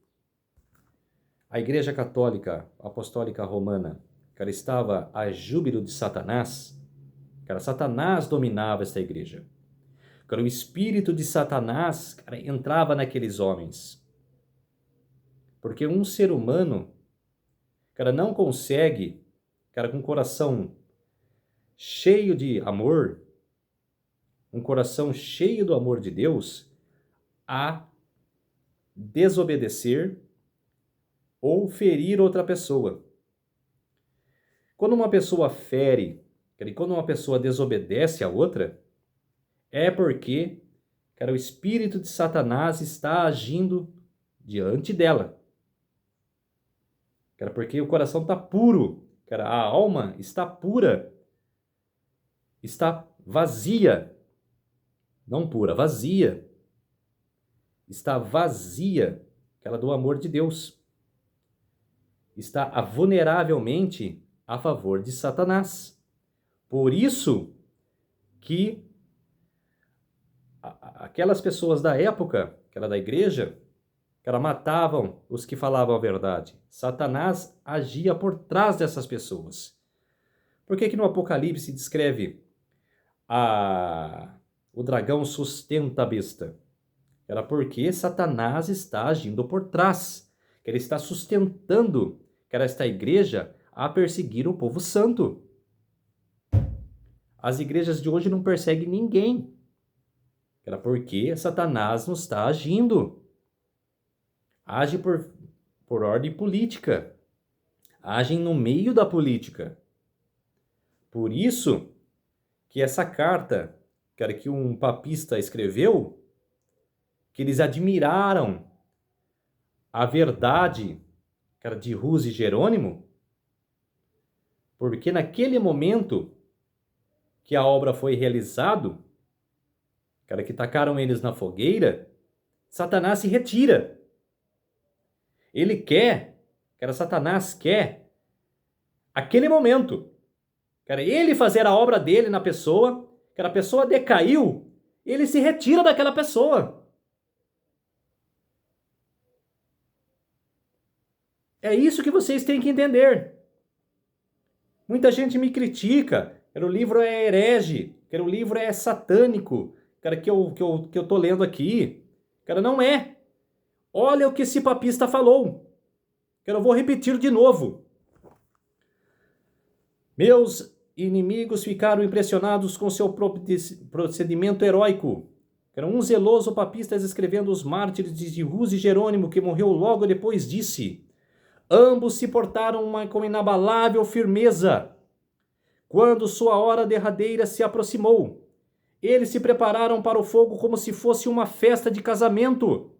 a Igreja Católica Apostólica Romana, estava a júbilo de Satanás, Satanás dominava esta igreja. O espírito de Satanás, entrava naqueles homens. Porque um ser humano, não consegue, com um coração cheio de amor, um coração cheio do amor de Deus, a desobedecer ou ferir outra pessoa. Quando uma pessoa fere, quando uma pessoa desobedece a outra, é porque, o espírito de Satanás está agindo diante dela. Porque o coração está puro, a alma está pura, está vazia, não pura, vazia. Está vazia, do amor de Deus. Está vulneravelmente a favor de Satanás. Por isso que aquelas pessoas da época, da igreja, matavam os que falavam a verdade. Satanás agia por trás dessas pessoas. Por que no Apocalipse descreve o dragão sustenta a besta? Porque Satanás está agindo por trás. Ele está sustentando esta igreja a perseguir o povo santo. As igrejas de hoje não perseguem ninguém. Porque Satanás não está agindo. Age por ordem política. Agem no meio da política. Por isso que essa carta, que um papista escreveu, que eles admiraram a verdade, de Rus e Jerônimo, porque naquele momento que a obra foi realizada, que tacaram eles na fogueira, Satanás se retira. Ele quer, Satanás quer, aquele momento, ele fazer a obra dele na pessoa, a pessoa decaiu, ele se retira daquela pessoa. É isso que vocês têm que entender. Muita gente me critica, o livro é herege, o livro é satânico, que eu tô lendo aqui. Não é. Olha o que esse papista falou. Eu vou repetir de novo. Meus inimigos ficaram impressionados com seu procedimento heróico. Um zeloso papista escrevendo os mártires de Rus e Jerônimo, que morreu logo depois, disse: ambos se portaram com inabalável firmeza. Quando sua hora derradeira se aproximou, eles se prepararam para o fogo como se fosse uma festa de casamento.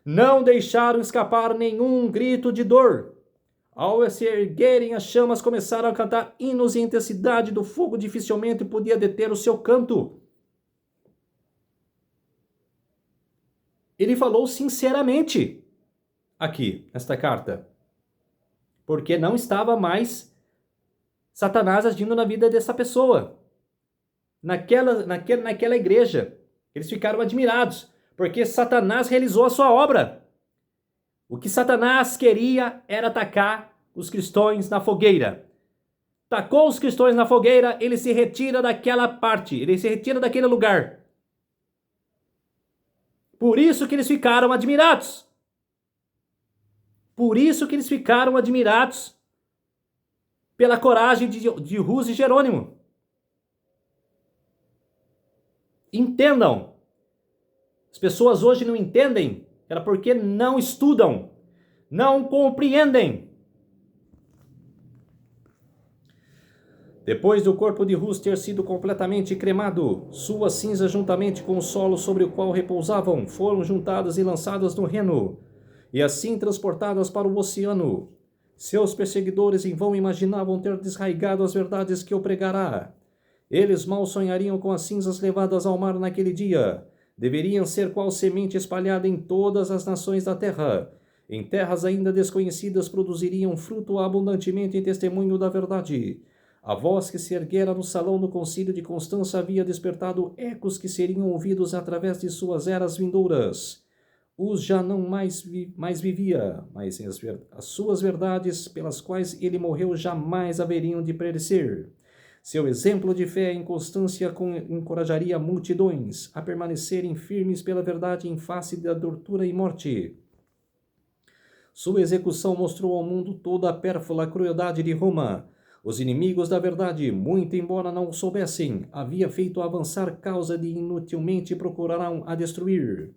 Não deixaram escapar nenhum grito de dor. Ao se erguerem as chamas, começaram a cantar hinos e a intensidade do fogo dificilmente podia deter o seu canto. Ele falou sinceramente aqui, nesta carta. Porque não estava mais Satanás agindo na vida dessa pessoa. Naquela igreja. Eles ficaram admirados, porque Satanás realizou a sua obra. O que Satanás queria era atacar os cristãos na fogueira. Tacou os cristãos na fogueira, ele se retira daquela parte, ele se retira daquele lugar. Por isso que eles ficaram admirados. Por isso que eles ficaram admirados pela coragem de Rus e Jerônimo. Entendam. As pessoas hoje não entendem, era porque não estudam, não compreendem. Depois do corpo de Rus ter sido completamente cremado, suas cinzas, juntamente com o solo sobre o qual repousavam, foram juntadas e lançadas no Reno, e assim transportadas para o oceano. Seus perseguidores em vão imaginavam ter desraigado as verdades que eu pregará. Eles mal sonhariam com as cinzas levadas ao mar naquele dia. Deveriam ser qual semente espalhada em todas as nações da terra. Em terras ainda desconhecidas produziriam fruto abundantemente em testemunho da verdade. A voz que se erguera no salão do concílio de Constança havia despertado ecos que seriam ouvidos através de suas eras vindouras. Os já não mais vivia, mas as suas verdades pelas quais ele morreu jamais haveriam de perecer. Seu exemplo de fé e inconstância encorajaria multidões a permanecerem firmes pela verdade em face da tortura e morte. Sua execução mostrou ao mundo toda a pérfida crueldade de Roma. Os inimigos da verdade, muito embora não o soubessem, havia feito avançar causa de inutilmente procurarão a destruir.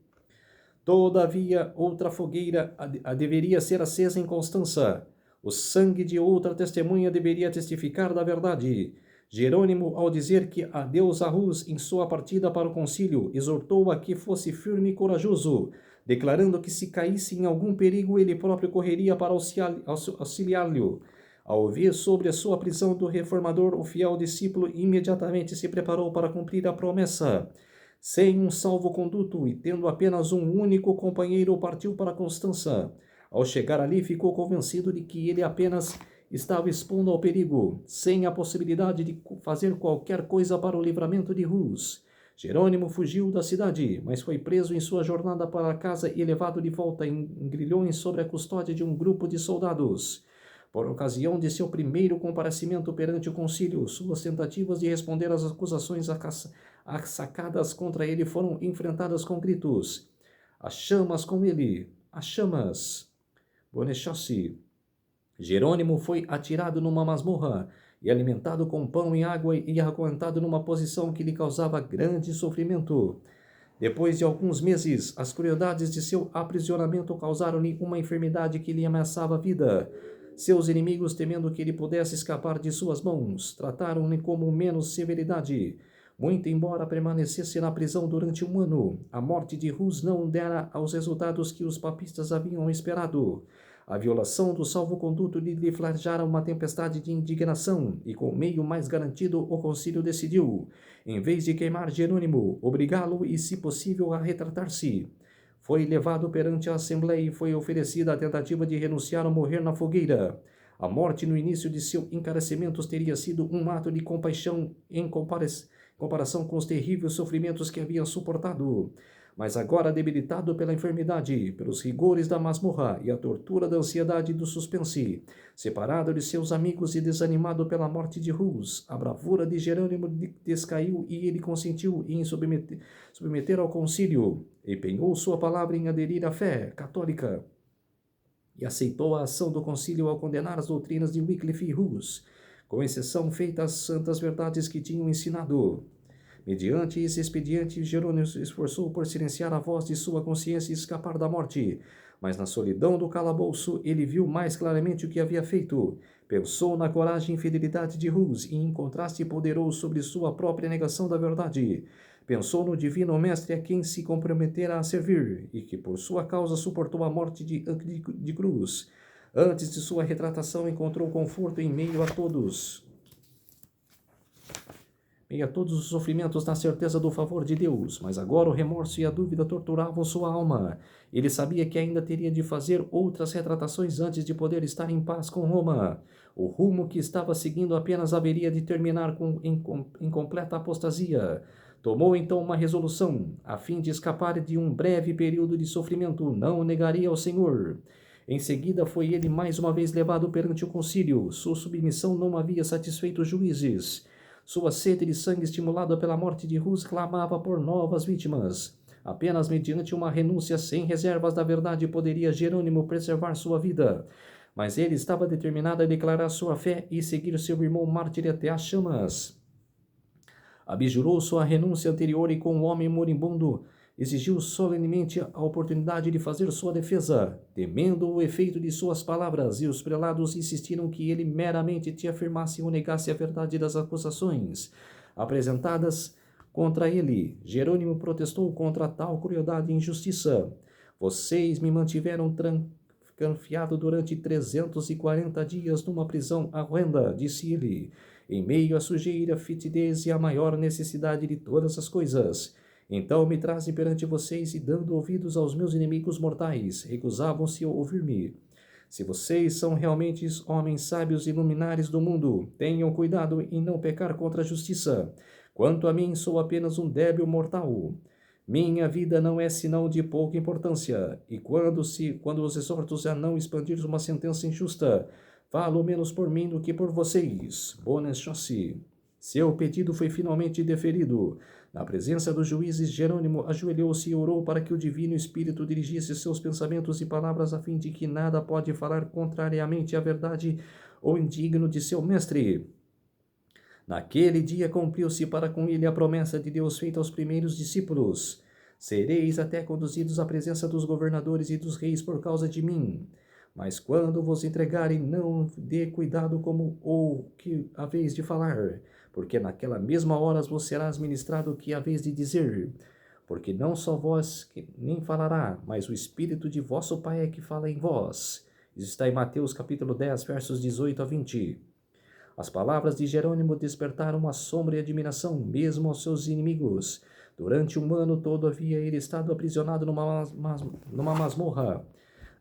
Todavia, outra fogueira deveria ser acesa em Constança. O sangue de outra testemunha deveria testificar da verdade. Jerônimo, ao dizer que adeus a Rus em sua partida para o concílio, exortou a que fosse firme e corajoso, declarando que se caísse em algum perigo ele próprio correria para auxiliá-lo. Ao ouvir sobre a sua prisão do reformador, o fiel discípulo imediatamente se preparou para cumprir a promessa. Sem um salvo-conduto e tendo apenas um único companheiro, partiu para Constança. Ao chegar ali, ficou convencido de que ele apenas estava expondo ao perigo, sem a possibilidade de fazer qualquer coisa para o livramento de Rus. Jerônimo fugiu da cidade, mas foi preso em sua jornada para casa e levado de volta em grilhões sob a custódia de um grupo de soldados. Por ocasião de seu primeiro comparecimento perante o concílio, suas tentativas de responder às acusações assacadas contra ele foram enfrentadas com gritos: "As chamas com ele! As chamas!" Bonechossi. Jerônimo foi atirado numa masmorra e alimentado com pão e água e aguentado numa posição que lhe causava grande sofrimento. Depois de alguns meses, as crueldades de seu aprisionamento causaram-lhe uma enfermidade que lhe ameaçava a vida. Seus inimigos, temendo que ele pudesse escapar de suas mãos, trataram-lhe com menos severidade. Muito embora permanecesse na prisão durante um ano, a morte de Rus não dera aos resultados que os papistas haviam esperado. A violação do salvo-conduto lhe flagela uma tempestade de indignação, e com o meio mais garantido o concílio decidiu, em vez de queimar Jerônimo, obrigá-lo e, se possível, a retratar-se. Foi levado perante a Assembleia e foi oferecida a tentativa de renunciar ou morrer na fogueira. A morte no início de seu encarecimento teria sido um ato de compaixão em comparação com os terríveis sofrimentos que havia suportado. Mas agora, debilitado pela enfermidade, pelos rigores da masmorra e a tortura da ansiedade e do suspense, separado de seus amigos e desanimado pela morte de Rus, a bravura de Jerônimo descaiu e ele consentiu em submeter ao concílio, empenhou sua palavra em aderir à fé católica e aceitou a ação do concílio ao condenar as doutrinas de Wycliffe e Rus, com exceção feita às santas verdades que tinham ensinado. Mediante esse expediente, Jerônimo se esforçou por silenciar a voz de sua consciência e escapar da morte. Mas na solidão do calabouço, ele viu mais claramente o que havia feito. Pensou na coragem e fidelidade de Rus e, em contraste poderoso sobre sua própria negação da verdade. Pensou no divino mestre a quem se comprometera a servir e que por sua causa suportou a morte de cruz. Antes de sua retratação, encontrou conforto em meio a todos os sofrimentos na certeza do favor de Deus, mas agora o remorso e a dúvida torturavam sua alma. Ele sabia que ainda teria de fazer outras retratações antes de poder estar em paz com Roma. O rumo que estava seguindo apenas haveria de terminar em completa apostasia. Tomou então uma resolução, a fim de escapar de um breve período de sofrimento, não o negaria ao Senhor. Em seguida foi ele mais uma vez levado perante o concílio. Sua submissão não havia satisfeito os juízes. Sua sede de sangue, estimulada pela morte de Rus, clamava por novas vítimas. Apenas mediante uma renúncia sem reservas da verdade poderia Jerônimo preservar sua vida. Mas ele estava determinado a declarar sua fé e seguir seu irmão mártir até as chamas. Abjurou sua renúncia anterior e, com o homem moribundo, exigiu solenemente a oportunidade de fazer sua defesa, temendo o efeito de suas palavras, e os prelados insistiram que ele meramente te afirmasse ou negasse a verdade das acusações apresentadas contra ele. Jerônimo protestou contra tal crueldade e injustiça. Vocês me mantiveram confiado durante 340 dias numa prisão horrenda, disse ele, em meio à sujeira, fetidez e à maior necessidade de todas as coisas. Então me trazem perante vocês e, dando ouvidos aos meus inimigos mortais, recusavam-se a ouvir-me. Se vocês são realmente homens sábios e luminares do mundo, tenham cuidado em não pecar contra a justiça. Quanto a mim, sou apenas um débil mortal. Minha vida não é sinal de pouca importância, e quando os exortos a não expandir uma sentença injusta, falo menos por mim do que por vocês. Bones Chassi. Seu pedido foi finalmente deferido. Na presença dos juízes, Jerônimo ajoelhou-se e orou para que o Divino Espírito dirigisse seus pensamentos e palavras a fim de que nada pode falar contrariamente à verdade ou indigno de seu mestre. Naquele dia cumpriu-se para com ele a promessa de Deus feita aos primeiros discípulos. Sereis até conduzidos à presença dos governadores e dos reis por causa de mim. Mas quando vos entregarem, não dê cuidado como ou que haveis de falar, porque naquela mesma hora vos será ministrado o que haveis de dizer. Porque não só vós que nem falará, mas o Espírito de vosso Pai é que fala em vós. Isso está em Mateus capítulo 10, versos 18 a 20. As palavras de Jerônimo despertaram assombro e admiração, mesmo aos seus inimigos. Durante um ano todo havia ele estado aprisionado numa masmorra,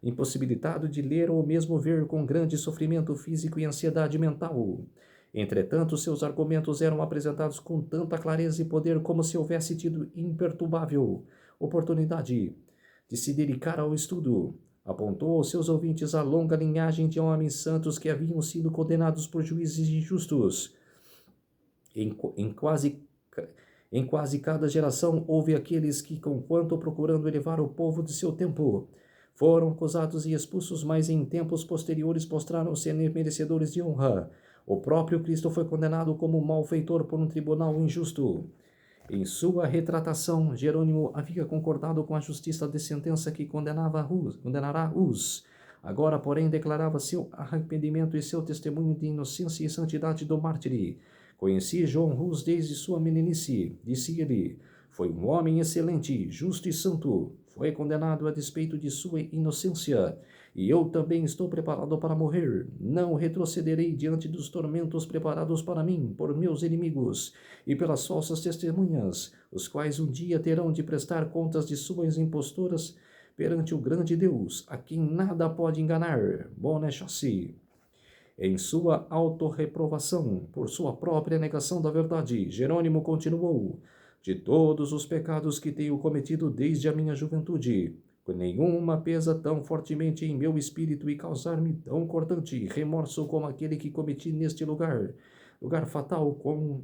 impossibilitado de ler ou mesmo ver, com grande sofrimento físico e ansiedade mental. Entretanto, seus argumentos eram apresentados com tanta clareza e poder como se houvesse tido imperturbável oportunidade de se dedicar ao estudo. Apontou aos seus ouvintes a longa linhagem de homens santos que haviam sido condenados por juízes injustos. Em quase cada geração houve aqueles que, conquanto procurando elevar o povo de seu tempo, foram acusados e expulsos, mas em tempos posteriores mostraram-se merecedores de honra. O próprio Cristo foi condenado como malfeitor por um tribunal injusto. Em sua retratação, Jerônimo havia concordado com a justiça de sentença que condenará Hus. Agora, porém, declarava seu arrependimento e seu testemunho de inocência e santidade do mártir. Conheci João Hus desde sua meninice, disse ele. Foi um homem excelente, justo e santo. Foi condenado a despeito de sua inocência. E eu também estou preparado para morrer. Não retrocederei diante dos tormentos preparados para mim por meus inimigos e pelas falsas testemunhas, os quais um dia terão de prestar contas de suas imposturas perante o grande Deus, a quem nada pode enganar. Bones Chassi. Em sua autorreprovação, por sua própria negação da verdade, Jerônimo continuou: de todos os pecados que tenho cometido desde a minha juventude, nenhuma pesa tão fortemente em meu espírito e causar-me tão cortante remorso como aquele que cometi neste lugar fatal,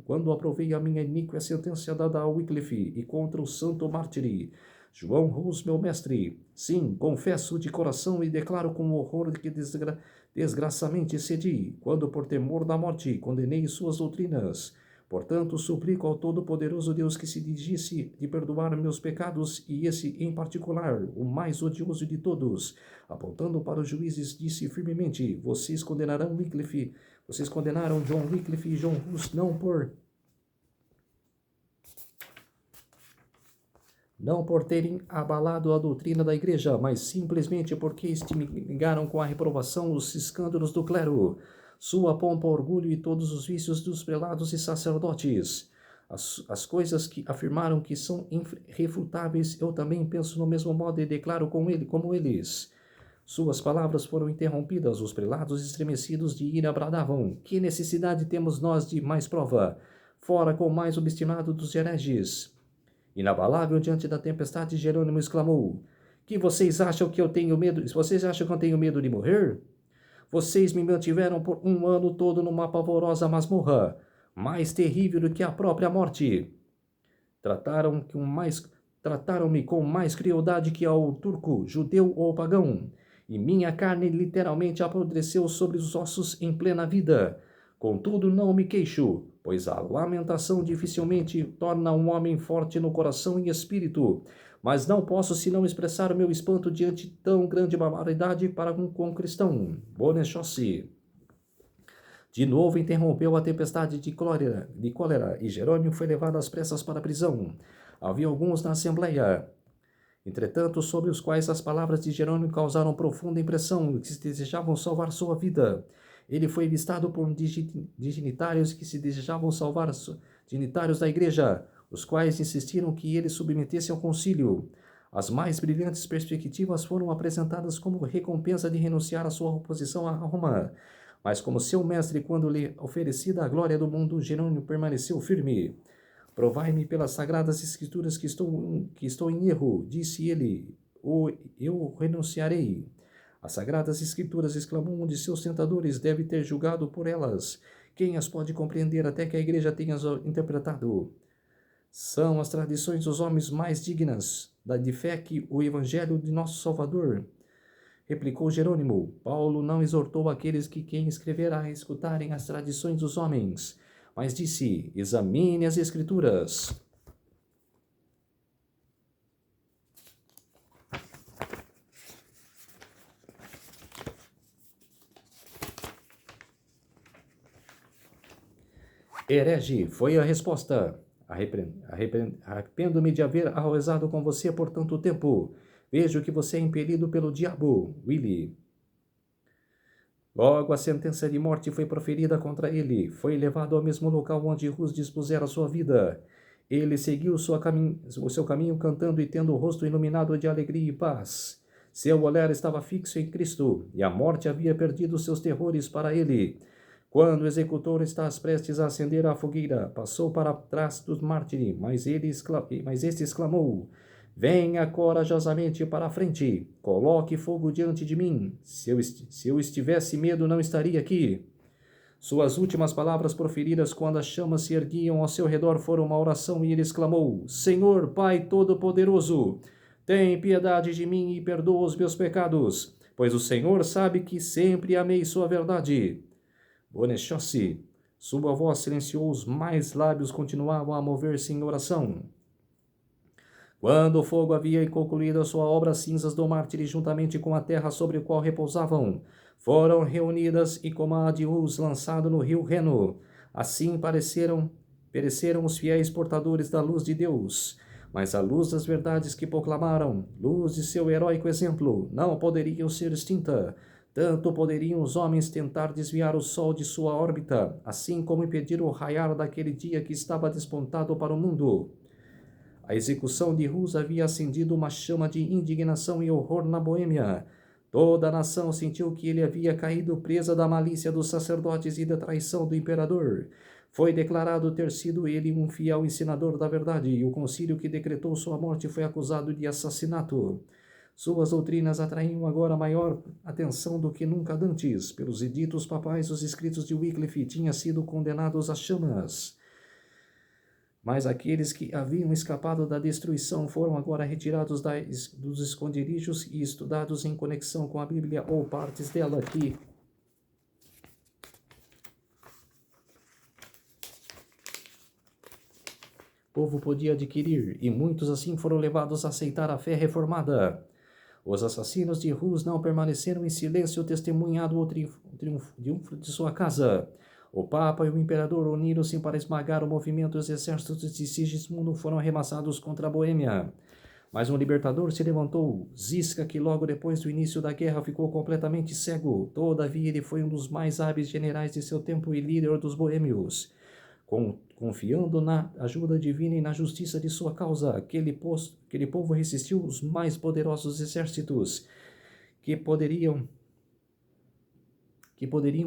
quando aprovei a minha iníqua sentença dada a Wycliffe e contra o santo mártir João Hus, meu mestre. Sim, confesso de coração e declaro com horror que desgraçamente cedi, quando por temor da morte condenei suas doutrinas. Portanto, suplico ao Todo-Poderoso Deus que se digisse de perdoar meus pecados, e esse em particular, o mais odioso de todos. Apontando para os juízes, disse firmemente: vocês condenaram Wycliffe, vocês condenaram John Wycliffe e John Hus não por terem abalado a doutrina da igreja, mas simplesmente porque estimaram com a reprovação os escândalos do clero, sua pompa, orgulho e todos os vícios dos prelados e sacerdotes. As coisas que afirmaram que são irrefutáveis, eu também penso no mesmo modo e declaro como eles. Suas palavras foram interrompidas, os prelados estremecidos de ira bradavam: que necessidade temos nós de mais prova? Fora com o mais obstinado dos hereges. Inabalável diante da tempestade, Jerônimo exclamou: que vocês acham que eu tenho medo? Vocês acham que eu tenho medo de morrer? Vocês me mantiveram por um ano todo numa pavorosa masmorra, mais terrível do que a própria morte. Trataram trataram-me com mais crueldade que ao turco, judeu ou pagão, e minha carne literalmente apodreceu sobre os ossos em plena vida. Contudo, não me queixo, pois a lamentação dificilmente torna um homem forte no coração e espírito, mas não posso senão expressar o meu espanto diante de tão grande barbaridade para um cristão. Bonechossi. De novo interrompeu a tempestade de cólera, e Jerônimo foi levado às pressas para a prisão. Havia alguns na assembleia, entretanto, sobre os quais as palavras de Jerônimo causaram profunda impressão, que desejavam salvar sua vida. Ele foi avistado por dignitários que se desejavam salvar, dignitários da igreja, os quais insistiram que ele submetesse ao concílio. As mais brilhantes perspectivas foram apresentadas como recompensa de renunciar à sua oposição a Roma. Mas como seu mestre, quando lhe oferecida a glória do mundo, Jerônimo permaneceu firme. Provai-me pelas sagradas escrituras que estou em erro, disse ele, ou eu renunciarei. As sagradas escrituras, exclamou um de seus tentadores, deve ter julgado por elas. Quem as pode compreender até que a igreja tenha as interpretado? São as tradições dos homens mais dignas de fé que o evangelho de nosso Salvador. Replicou Jerônimo, Paulo não exortou aqueles que quem escreverá a escutarem as tradições dos homens, mas disse, examine as escrituras. Herege, foi a resposta. Arrependo-me de haver arrojado com você por tanto tempo. Vejo que você é impelido pelo diabo, Willy. Logo a sentença de morte foi proferida contra ele. Foi levado ao mesmo local onde Rus dispusera sua vida. Ele seguiu o seu caminho cantando e tendo o rosto iluminado de alegria e paz. Seu olhar estava fixo em Cristo, e a morte havia perdido seus terrores para ele. Quando o executor está prestes a acender a fogueira, passou para trás do mártir, mas este exclamou, venha corajosamente para a frente, coloque fogo diante de mim. Se eu estivesse medo, não estaria aqui. Suas últimas palavras proferidas quando as chamas se erguiam ao seu redor foram uma oração e ele exclamou, Senhor, Pai Todo-Poderoso, tem piedade de mim e perdoa os meus pecados, pois o Senhor sabe que sempre amei sua verdade. Bonechossi, sua voz silenciou, os mais lábios continuavam a mover-se em oração. Quando o fogo havia concluído a sua obra, as cinzas do mártir, juntamente com a terra sobre a qual repousavam, foram reunidas e como a de Uz lançado no rio Reno. Assim pereceram os fiéis portadores da luz de Deus. Mas a luz das verdades que proclamaram, luz de seu heróico exemplo, não poderiam ser extinta. Tanto poderiam os homens tentar desviar o sol de sua órbita, assim como impedir o raiar daquele dia que estava despontado para o mundo. A execução de Rus havia acendido uma chama de indignação e horror na Boêmia. Toda a nação sentiu que ele havia caído presa da malícia dos sacerdotes e da traição do imperador. Foi declarado ter sido ele um fiel ensinador da verdade, e o concílio que decretou sua morte foi acusado de assassinato. Suas doutrinas atraíam agora maior atenção do que nunca antes. Pelos editos papais, os escritos de Wycliffe tinham sido condenados às chamas. Mas aqueles que haviam escapado da destruição foram agora retirados dos esconderijos e estudados em conexão com a Bíblia ou partes dela que o povo podia adquirir, e muitos assim foram levados a aceitar a fé reformada. Os assassinos de Rus não permaneceram em silêncio, testemunhado o triunfo de sua casa. O Papa e o Imperador uniram-se para esmagar o movimento e os exércitos de Sigismundo foram arremessados contra a Boêmia. Mas um libertador se levantou, Zisca, que logo depois do início da guerra ficou completamente cego. Todavia ele foi um dos mais hábeis generais de seu tempo e líder dos boêmios. Confiando na ajuda divina e na justiça de sua causa, aquele povo resistiu os mais poderosos exércitos que poderiam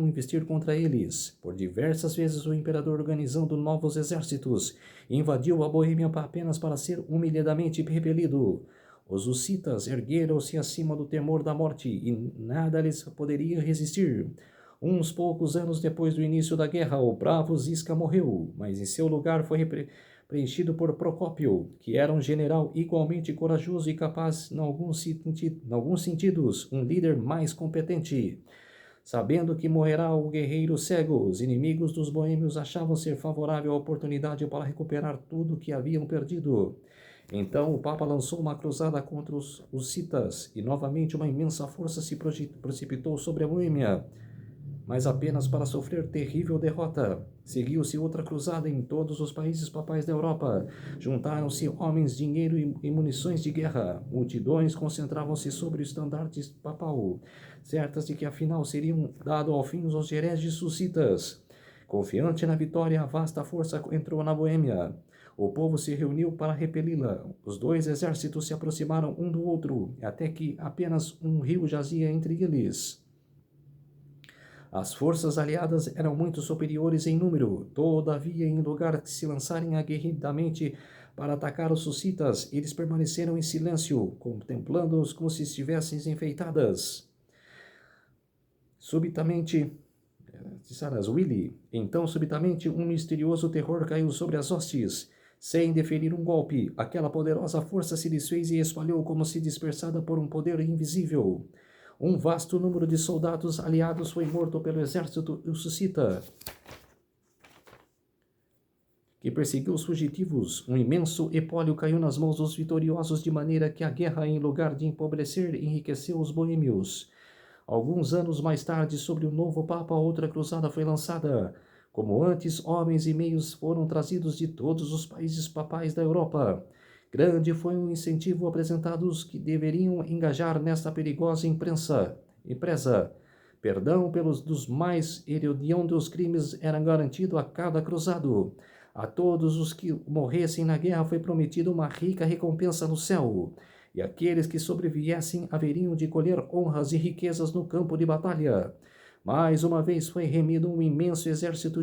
investir contra eles. Por diversas vezes o imperador, organizando novos exércitos, invadiu a Boêmia apenas para ser humilhadamente repelido. Os hussitas ergueram-se acima do temor da morte e nada lhes poderia resistir. Uns poucos anos depois do início da guerra, o bravo Zisca morreu, mas em seu lugar foi preenchido por Procópio, que era um general igualmente corajoso e capaz, em alguns sentidos, um líder mais competente. Sabendo que morrerá o guerreiro cego, os inimigos dos boêmios achavam ser favorável a oportunidade para recuperar tudo que haviam perdido. Então o Papa lançou uma cruzada contra os citas, e novamente uma imensa força se precipitou sobre a Boêmia, mas apenas para sofrer terrível derrota. Seguiu-se outra cruzada em todos os países papais da Europa. Juntaram-se homens, dinheiro e munições de guerra. Multidões concentravam-se sobre o estandarte papal, certas de que afinal seriam dado ao fim os hereges sucitas. Confiante na vitória, a vasta força entrou na Boêmia. O povo se reuniu para repeli-la. Os dois exércitos se aproximaram um do outro, até que apenas um rio jazia entre eles. As forças aliadas eram muito superiores em número. Todavia, em lugar de se lançarem aguerridamente para atacar os sucitas, eles permaneceram em silêncio, contemplando-os como se estivessem enfeitadas. Subitamente, subitamente, um misterioso terror caiu sobre as hostes. Sem deferir um golpe, aquela poderosa força se desfez e espalhou como se dispersada por um poder invisível. Um vasto número de soldados aliados foi morto pelo exército suscita, que perseguiu os fugitivos. Um imenso espólio caiu nas mãos dos vitoriosos, de maneira que a guerra, em lugar de empobrecer, enriqueceu os boêmios. Alguns anos mais tarde, sobre o novo Papa, outra cruzada foi lançada. Como antes, homens e meios foram trazidos de todos os países papais da Europa. Grande foi o incentivo apresentado aos que deveriam engajar nesta perigosa empresa. Perdão dos mais hediondos crimes era garantido a cada cruzado. A todos os que morressem na guerra foi prometida uma rica recompensa no céu, e aqueles que sobrevivessem haveriam de colher honras e riquezas no campo de batalha. Mais uma vez foi remido um imenso exército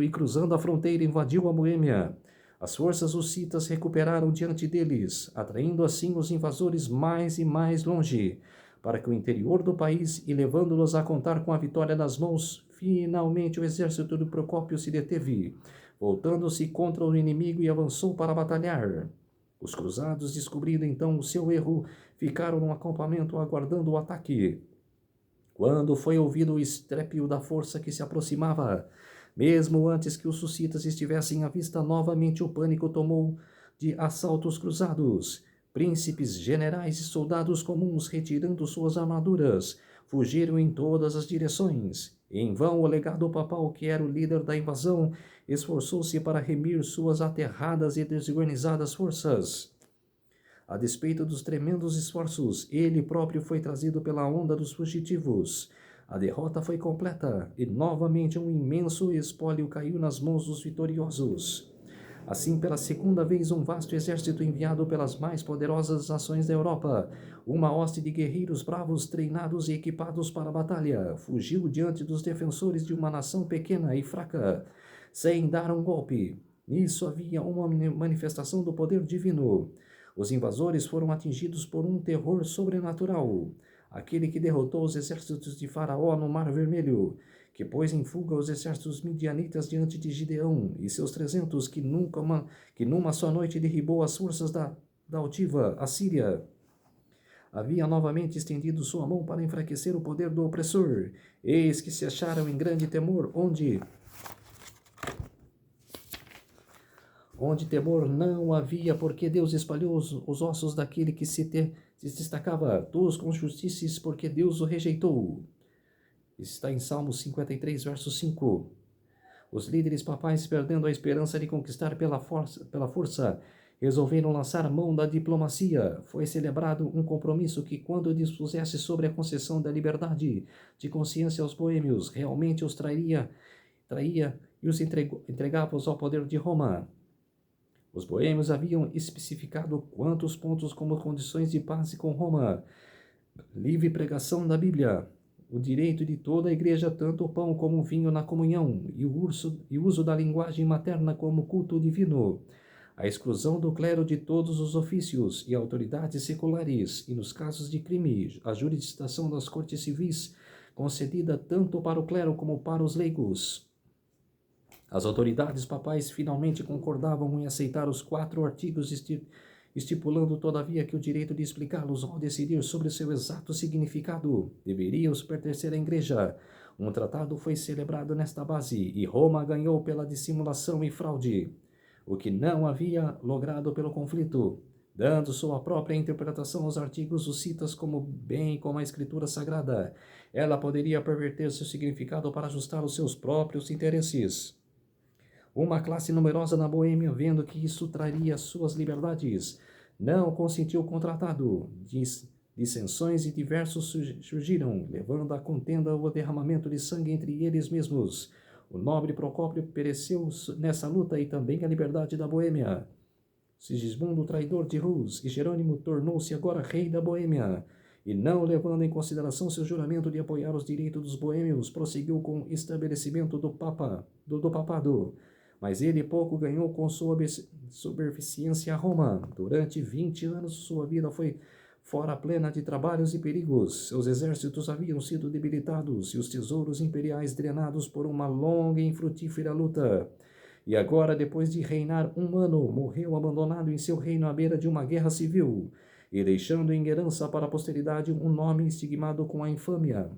e cruzando a fronteira invadiu a Boêmia. As forças hussitas recuperaram diante deles, atraindo assim os invasores mais e mais longe, para que o interior do país, e levando-los a contar com a vitória nas mãos, finalmente o exército de Procópio se deteve, voltando-se contra o inimigo e avançou para batalhar. Os cruzados, descobrindo então o seu erro, ficaram no acampamento aguardando o ataque. Quando foi ouvido o estrépio da força que se aproximava, mesmo antes que os suscitas estivessem à vista, novamente o pânico tomou de assalto os cruzados. Príncipes, generais e soldados comuns, retirando suas armaduras, fugiram em todas as direções. Em vão, o legado papal, que era o líder da invasão, esforçou-se para remir suas aterradas e desorganizadas forças. A despeito dos tremendos esforços, ele próprio foi trazido pela onda dos fugitivos. A derrota foi completa, e novamente um imenso espólio caiu nas mãos dos vitoriosos. Assim, pela segunda vez, um vasto exército enviado pelas mais poderosas nações da Europa, uma hoste de guerreiros bravos, treinados e equipados para a batalha, fugiu diante dos defensores de uma nação pequena e fraca, sem dar um golpe. Nisso havia uma manifestação do poder divino. Os invasores foram atingidos por um terror sobrenatural. Aquele que derrotou os exércitos de Faraó no Mar Vermelho, que pôs em fuga os exércitos midianitas diante de Gideão e seus 300, que numa só noite derribou as forças da altiva Assíria. Havia novamente estendido sua mão para enfraquecer o poder do opressor. Eis que se acharam em grande temor, onde temor não havia, porque Deus espalhou os ossos daquele que se destacava, dos com justiças, porque Deus o rejeitou. Está em Salmos 53, verso 5. Os líderes papais, perdendo a esperança de conquistar pela força, resolveram lançar mão da diplomacia. Foi celebrado um compromisso que, quando dispusesse sobre a concessão da liberdade de consciência aos boêmios, realmente os traía e os entregava-os ao poder de Roma. Os boêmios haviam especificado quantos pontos como condições de paz com Roma: livre pregação da Bíblia, o direito de toda a igreja, tanto o pão como o vinho na comunhão, e o uso da linguagem materna como culto divino, a exclusão do clero de todos os ofícios e autoridades seculares, e nos casos de crime, a jurisdição das cortes civis, concedida tanto para o clero como para os leigos. As autoridades papais finalmente concordavam em aceitar os 4 artigos, estipulando, todavia, que o direito de explicá-los ou decidir sobre seu exato significado deveria pertencer à Igreja. Um tratado foi celebrado nesta base e Roma ganhou pela dissimulação e fraude, o que não havia logrado pelo conflito. Dando sua própria interpretação aos artigos, os citas como bem como a Escritura Sagrada. Ela poderia perverter seu significado para ajustar os seus próprios interesses. Uma classe numerosa na Boêmia, vendo que isso traria suas liberdades, não consentiu com o tratado. Dissensões e diversos surgiram, levando à contenda o derramamento de sangue entre eles mesmos. O nobre Procópio pereceu nessa luta e também a liberdade da Boêmia. Sigismundo, traidor de Rus, e Jerônimo tornou-se agora rei da Boêmia, e não levando em consideração seu juramento de apoiar os direitos dos boêmios, prosseguiu com o estabelecimento do papado. Mas ele pouco ganhou com sua superficiência a Roma. Durante 20 anos sua vida foi fora plena de trabalhos e perigos. Seus exércitos haviam sido debilitados e os tesouros imperiais drenados por uma longa e infrutífera luta. E agora, depois de reinar 1 ano, morreu abandonado em seu reino à beira de uma guerra civil, e deixando em herança para a posteridade um nome estigmado com a infâmia.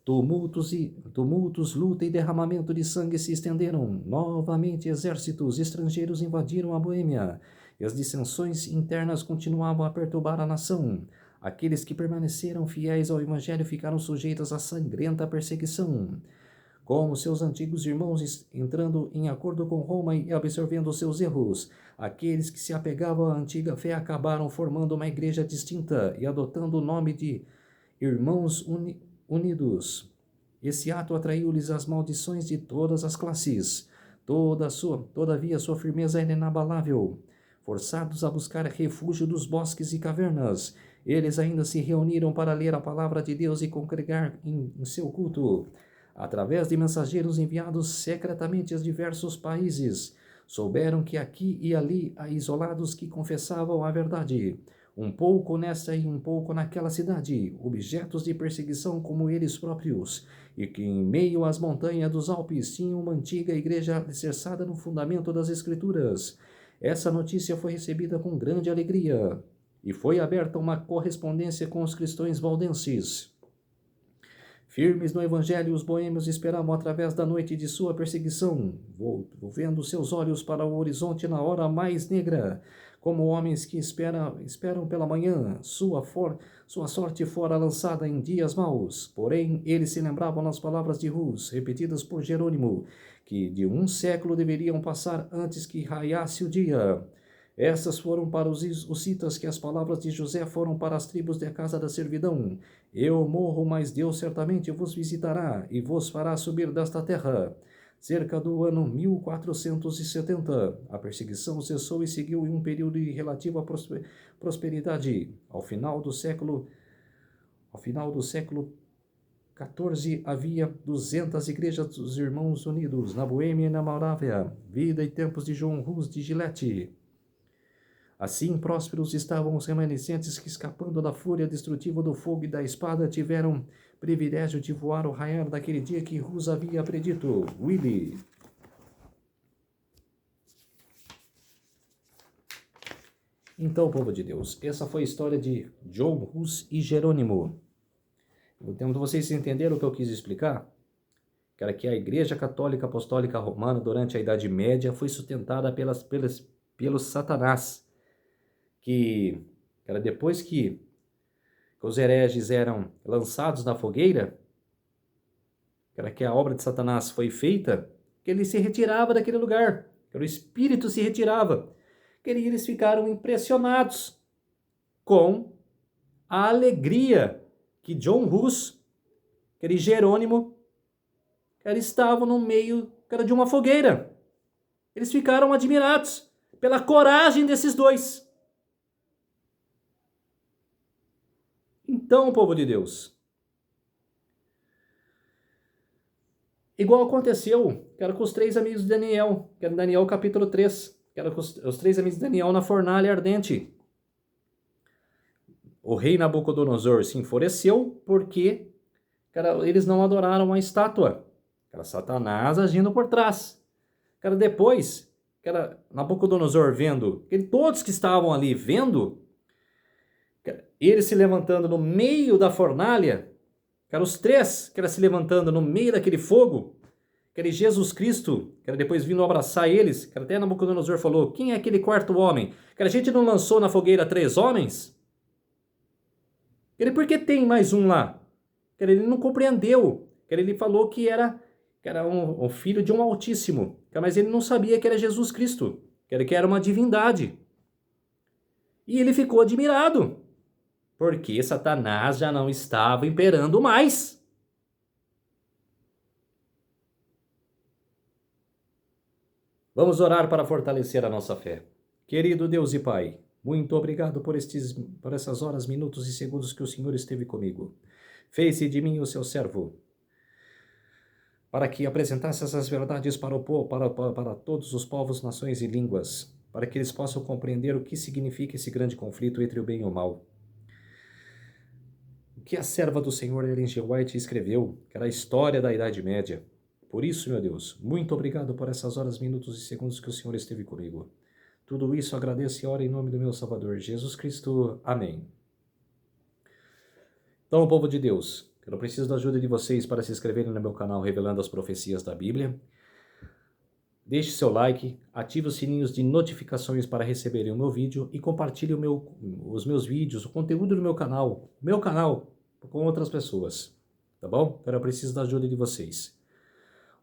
Tumultos, luta e derramamento de sangue se estenderam. Novamente, exércitos estrangeiros invadiram a Boêmia, e as dissensões internas continuavam a perturbar a nação. Aqueles que permaneceram fiéis ao Evangelho ficaram sujeitos à sangrenta perseguição. Como seus antigos irmãos, entrando em acordo com Roma e absorvendo seus erros, aqueles que se apegavam à antiga fé acabaram formando uma igreja distinta e adotando o nome de Irmãos Unidos. Esse ato atraiu-lhes as maldições de todas as classes. Todavia, sua firmeza era inabalável. Forçados a buscar refúgio dos bosques e cavernas, eles ainda se reuniram para ler a palavra de Deus e congregar em seu culto. Através de mensageiros enviados secretamente a diversos países, souberam que aqui e ali há isolados que confessavam a verdade, um pouco nesta e um pouco naquela cidade, objetos de perseguição como eles próprios, e que em meio às montanhas dos Alpes tinham uma antiga igreja alicerçada no fundamento das Escrituras. Essa notícia foi recebida com grande alegria, e foi aberta uma correspondência com os cristãos valdenses. Firmes no Evangelho, os boêmios esperavam através da noite de sua perseguição, volvendo seus olhos para o horizonte na hora mais negra, como homens que esperam pela manhã. Sua sorte fora lançada em dias maus. Porém, eles se lembravam nas palavras de Rus, repetidas por Jerônimo, que de 1 século deveriam passar antes que raiasse o dia. Essas foram para os citas que as palavras de José foram para as tribos da casa da servidão. Eu morro, mas Deus certamente vos visitará e vos fará subir desta terra. Cerca do ano 1470, a perseguição cessou e seguiu em um período de relativa prosperidade. Ao final do século XIV, havia 200 igrejas dos Irmãos Unidos na Boêmia e na Morávia, vida e tempos de João Rus de Gilete. Assim prósperos estavam os remanescentes que, escapando da fúria destrutiva do fogo e da espada, tiveram privilégio de voar ao raiar daquele dia que Rus havia predito. Willie. Então, povo de Deus, essa foi a história de John Rus e Jerônimo. Então, vocês entenderam o que eu quis explicar? Que a Igreja Católica Apostólica Romana, durante a Idade Média, foi sustentada pelo Satanás, que era depois que os hereges eram lançados na fogueira, que a obra de Satanás foi feita, que ele se retirava daquele lugar, que o espírito se retirava, que eles ficaram impressionados com a alegria que John Rus, que Jerônimo, estavam no meio de uma fogueira. Eles ficaram admirados pela coragem desses dois. Então, povo de Deus, igual aconteceu, com os 3 amigos de Daniel, que era Daniel capítulo 3, que era com os 3 amigos de Daniel na fornalha ardente. O rei Nabucodonosor se enfureceu porque eles não adoraram a estátua. Era Satanás agindo por trás. Cara, depois, cara, Nabucodonosor vendo, todos que estavam ali vendo, cara, ele se levantando no meio da fornalha, cara, os três, cara, se levantando no meio daquele fogo, cara, e Jesus Cristo, cara, depois vindo abraçar eles, cara, até Nabucodonosor falou, quem é aquele quarto homem? Cara, a gente não lançou na fogueira 3 homens? Cara, por que tem mais um lá? Cara, ele não compreendeu, cara, ele falou que era um filho de um Altíssimo, mas ele não sabia que era Jesus Cristo, que era uma divindade. E ele ficou admirado, porque Satanás já não estava imperando mais. Vamos orar para fortalecer a nossa fé. Querido Deus e Pai, muito obrigado por essas horas, minutos e segundos que o Senhor esteve comigo. Fez-se de mim o seu servo, para que apresentasse essas verdades para todos os povos, nações e línguas, para que eles possam compreender o que significa esse grande conflito entre o bem e o mal. O que a serva do Senhor Ellen G. White escreveu, que era a história da Idade Média. Por isso, meu Deus, muito obrigado por essas horas, minutos e segundos que o Senhor esteve comigo. Tudo isso agradeço e oro em nome do meu Salvador, Jesus Cristo. Amém. Então, povo de Deus, eu preciso da ajuda de vocês para se inscreverem no meu canal Revelando as Profecias da Bíblia. Deixe seu like, ative os sininhos de notificações para receberem o meu vídeo e compartilhe os meus vídeos, o conteúdo do meu canal, com outras pessoas, tá bom? Então eu preciso da ajuda de vocês.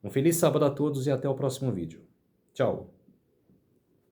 Um feliz sábado a todos e até o próximo vídeo. Tchau!